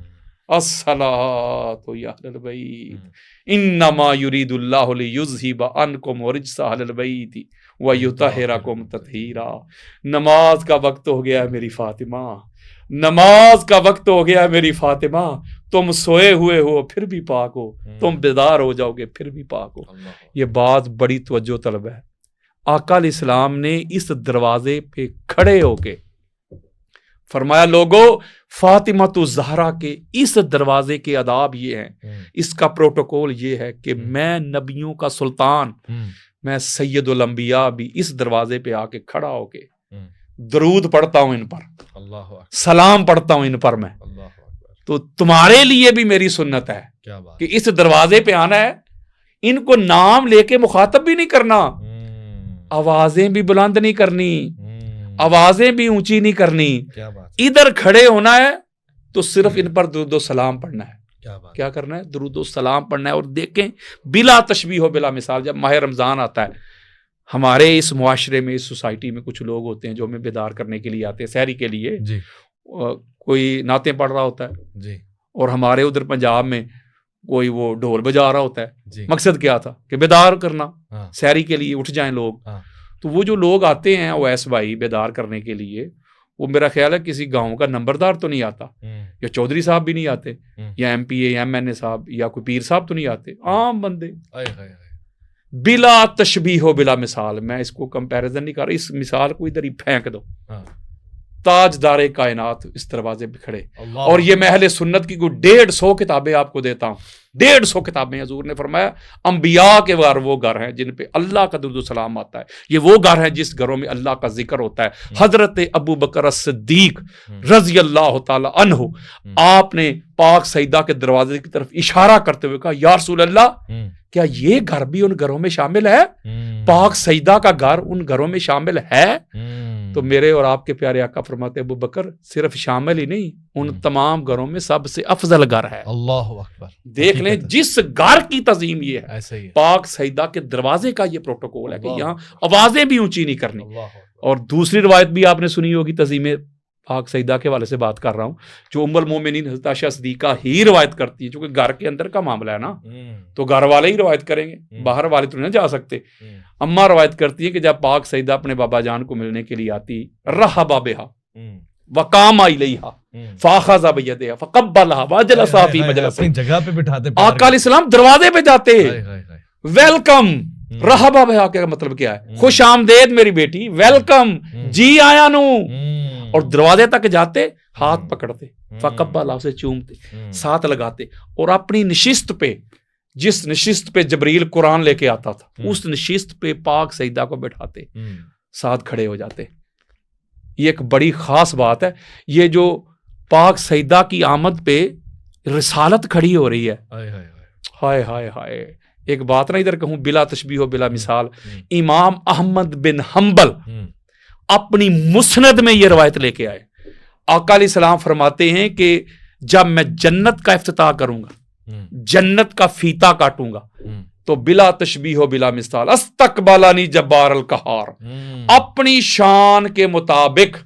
الصلاۃ یا اہل البیت، انما یرید اللہ لیذھب عنکم الرجس اہل البیت ویطہرکم تطہیرا. نماز کا وقت ہو گیا ہے میری فاطمہ، نماز کا وقت ہو گیا ہے میری فاطمہ. تم سوئے ہوئے ہو پھر بھی پاک ہو، تم بیدار ہو جاؤ گے پھر بھی پاک ہو. یہ بات بڑی توجہ طلب ہے. آقا علیہ السلام نے اس دروازے پہ کھڑے ہو کے فرمایا لوگو فاطمہ الزہرا کے اس دروازے کے آداب یہ ہیں، اس کا پروٹوکول یہ ہے کہ میں نبیوں کا سلطان، میں سید الانبیاء بھی اس دروازے پہ آ کے کھڑا ہو کے درود پڑھتا ہوں ان پر، سلام پڑھتا ہوں ان پر میں. تو تمہارے لیے بھی میری سنت ہے کہ اس دروازے پہ آنا ہے، ان کو نام لے کے مخاطب بھی نہیں کرنا، آوازیں بھی بلند نہیں کرنی، آوازیں بھی اونچی نہیں کرنی. ادھر کھڑے ہونا ہے تو صرف ان پر درود و سلام پڑھنا ہے. کیا کرنا ہے؟ درود و سلام پڑھنا ہے. اور دیکھیں بلا تشبیہ و بلا مثال، جب ماہ رمضان آتا ہے ہمارے اس معاشرے میں، اس سوسائٹی میں کچھ لوگ ہوتے ہیں جو ہمیں بیدار کرنے کے لیے آتے ہیں سحری کے لیے. کوئی نعتیں پڑھ رہا ہوتا ہے اور ہمارے ادھر پنجاب میں کوئی وہ ڈھول بجا رہا ہوتا ہے. مقصد کیا تھا؟ کہ بیدار کرنا، سحری کے لیے اٹھ جائیں لوگ. تو وہ جو لوگ آتے ہیں اویس بھائی بیدار کرنے کے لیے، وہ میرا خیال ہے کسی گاؤں کا نمبردار تو نہیں آتا، یا چودھری صاحب بھی نہیں آتے، یا M P A M N A صاحب، یا کوئی پیر صاحب تو نہیں آتے، عام بندے بلا تشبیہ و بلا مثال. میں اس کو کمپیریزن نہیں کر رہا، اس مثال کو ادھر ہی پھینک دو. تاجدار کائنات اس دروازے پہ کھڑے. اور یہ میں اہل سنت کی کوئی 150 کتابیں آپ کو دیتا ہوں، 150 کتابیں. حضور نے فرمایا انبیاء کے گھر وہ گھر ہیں جن پہ اللہ کا درود و سلام آتا ہے. یہ وہ گھر ہیں جس گھروں میں اللہ کا ذکر ہوتا ہے. حضرت ابو بکر الصدیق رضی اللہ تعالی عنہ، آپ نے پاک سیدہ کے دروازے کی طرف اشارہ کرتے ہوئے کہا یا رسول اللہ کیا یہ گھر بھی ان گھروں میں شامل ہے؟ پاک سیدہ کا گھر ان گھروں میں شامل ہے؟ تو میرے اور آپ کے پیارے آقا فرماتے ابو بکر صرف شامل ہی نہیں، ان تمام گھروں میں سب سے افضل گھر ہے. اللہ اکبر. دیکھ لیں جس گھر کی تعظیم یہ ہے، پاک سیدہ کے دروازے کا یہ پروٹوکول ہے کہ یہاں آوازیں بھی اونچی نہیں کرنی. اور دوسری روایت بھی آپ نے سنی ہوگی، تعظیم پاک سیدہ کے والے سے بات کر رہا ہوں، جو ام المومنین حضرت عائشہ صدیقہ ہی روایت کرتی ہے، چونکہ گھر کے اندر کا معاملہ ہے نا، تو گھر والے ہی روایت کریں گے، باہر والے تو نہیں جا سکتے. اماں روایت کرتی ہے کہ جب پاک سیدہ اپنے بابا جان کو ملنے کے لیے آتی، رحب بہا وقام الیہا فاخذ بیدہا فقبلہا وجلس فی مجلس، اپنی جگہ پہ بٹھاتے. آقا علیہ السلام دروازے پہ جاتے، ویلکم. رحبا بہا کا مطلب کیا ہے؟ خوش آمدید میری بیٹی، ویلکم، جی آیا نو. اور دروازے تک جاتے، ہاتھ پکڑتے، فقبلہا سے چومتے، ساتھ لگاتے، اور اپنی نشست پہ، جس نشست پہ جبریل قرآن لے کے آتا تھا، اس نشست پہ پاک سیدہ کو بٹھاتے، ساتھ کھڑے ہو جاتے. یہ ایک بڑی خاص بات ہے. یہ جو پاک سیدہ کی آمد پہ رسالت کھڑی ہو رہی ہے، ہائے ہائے ہائے. ایک بات نہ ادھر کہوں بلا تشبیہ و بلا مثال، امام احمد بن حنبل اپنی مسند میں یہ روایت لے کے آئے. آقا علیہ السلام فرماتے ہیں کہ جب میں جنت کا افتتاح کروں گا، جنت کا فیتا کاٹوں گا، تو بلا تشبیہ و بلا مثال استقبلانی جبار القہار، اپنی شان کے مطابق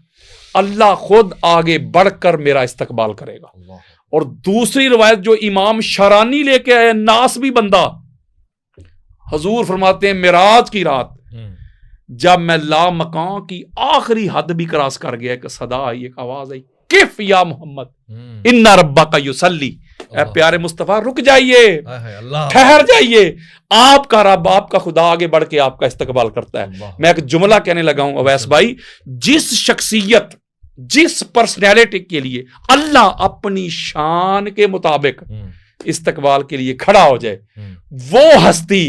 اللہ خود آگے بڑھ کر میرا استقبال کرے گا۔ اور دوسری روایت جو امام شرانی لے کے آئے، ناسبی بندہ، حضور فرماتے ہیں معراج کی رات جب میں لا مکان کی آخری حد بھی کراس کر گیا، ایک صدا آئی، ایک آواز آئی، کف یا محمد ان ربک یصلی، اے پیارے مصطفیٰ رک جائیے، ٹھہر جائیے، آپ کا رب، آپ کا خدا آگے بڑھ کے آپ کا استقبال کرتا ہے۔ میں ایک جملہ کہنے لگا ہوں اویس بھائی، جس شخصیت، جس پرسنالٹی کے لیے اللہ اپنی شان کے مطابق استقبال کے لیے کھڑا ہو جائے، وہ ہستی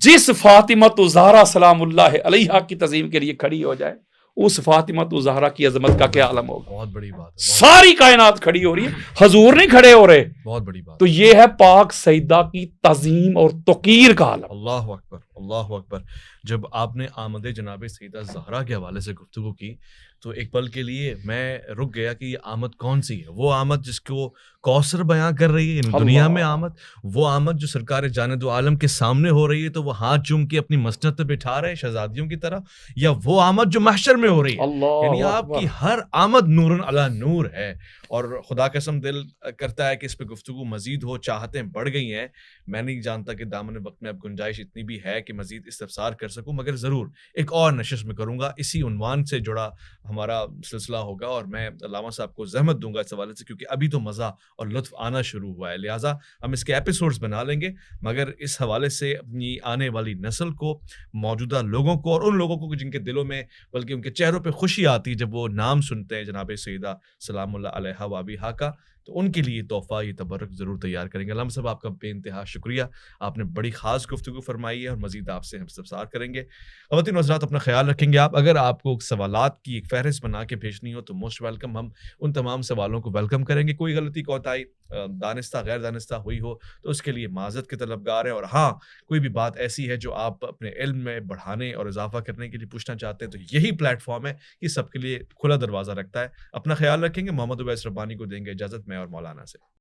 جس فاطمہ زہرا سلام اللہ علیہا کی تعظیم کے لیے کھڑی ہو جائے، اس فاطمہ زہرا کی عظمت کا کیا عالم ہوگا۔ بہت بڑی بات ہے، ساری کائنات کھڑی ہو رہی ہے، حضور نہیں کھڑے ہو رہے، بہت بڑی بات۔ تو یہ ہے پاک سیدہ کی تعظیم اور توقیر کا عالم۔ اللہ اکبر، اللہ اکبر۔ جب آپ نے آمد جناب سیدہ زہرا کے حوالے سے گفتگو کی تو ایک پل کے لیے میں رک گیا کہ یہ آمد کون سی ہے، وہ آمد جس کو کوثر بیان کر رہی ہے دنیا میں آمد، وہ آمد جو سرکار جانے دو عالم کے سامنے ہو رہی ہے تو وہ ہاتھ چوم کے اپنی مسند پہ بٹھا رہے شہزادیوں کی طرح، یا وہ آمد جو محشر میں ہو رہی ہے؟ یعنی آپ کی ہر آمد نور علی نور ہے، اور خدا قسم دل کرتا ہے کہ اس پہ گفتگو مزید ہو، چاہتیں بڑھ گئی ہیں، میں نہیں جانتا کہ دامن وقت میں اب گنجائش اتنی بھی ہے کہ مزید استفسار کر سکوں، مگر ضرور ایک اور نشست میں کروں گا، اسی عنوان سے جڑا ہمارا سلسلہ ہوگا، اور میں علامہ صاحب کو زحمت دوں گا اس حوالے سے، کیونکہ ابھی تو مزہ اور لطف آنا شروع ہوا ہے، لہٰذا ہم اس کے ایپیسوڈز بنا لیں گے، مگر اس حوالے سے اپنی آنے والی نسل کو، موجودہ لوگوں کو، اور ان لوگوں کو جن کے دلوں میں بلکہ ان کے چہروں پہ خوشی آتی ہے جب وہ نام سنتے ہیں جناب سیدہ سلام اللہ علیہا و ابیہا کا، تو ان کے لیے تحفہ، یہ تبرک ضرور تیار کریں گے۔ علامہ صاحب آپ کا بے انتہا شکریہ، آپ نے بڑی خاص گفتگو فرمائی ہے، اور مزید آپ سے ہم استفسار کریں گے۔ خواتین و حضرات اپنا خیال رکھیں گے آپ، اگر آپ کو سوالات کی ایک فہرست بنا کے بھیجنی ہو تو موسٹ ویلکم، ہم ان تمام سوالوں کو ویلکم کریں گے، کوئی غلطی کوتاہی دانستہ غیر دانستہ ہوئی ہو تو اس کے لیے معذرت کے طلبگار ہیں، اور ہاں کوئی بھی بات ایسی ہے جو آپ اپنے علم میں بڑھانے اور اضافہ کرنے کے لیے پوچھنا چاہتے ہیں تو یہی پلیٹ فارم ہے، یہ سب کے لیے کھلا دروازہ رکھتا ہے۔ اپنا خیال رکھیں گے، محمد اویس ربانی کو دیں گے اجازت، میں اور مولانا سے۔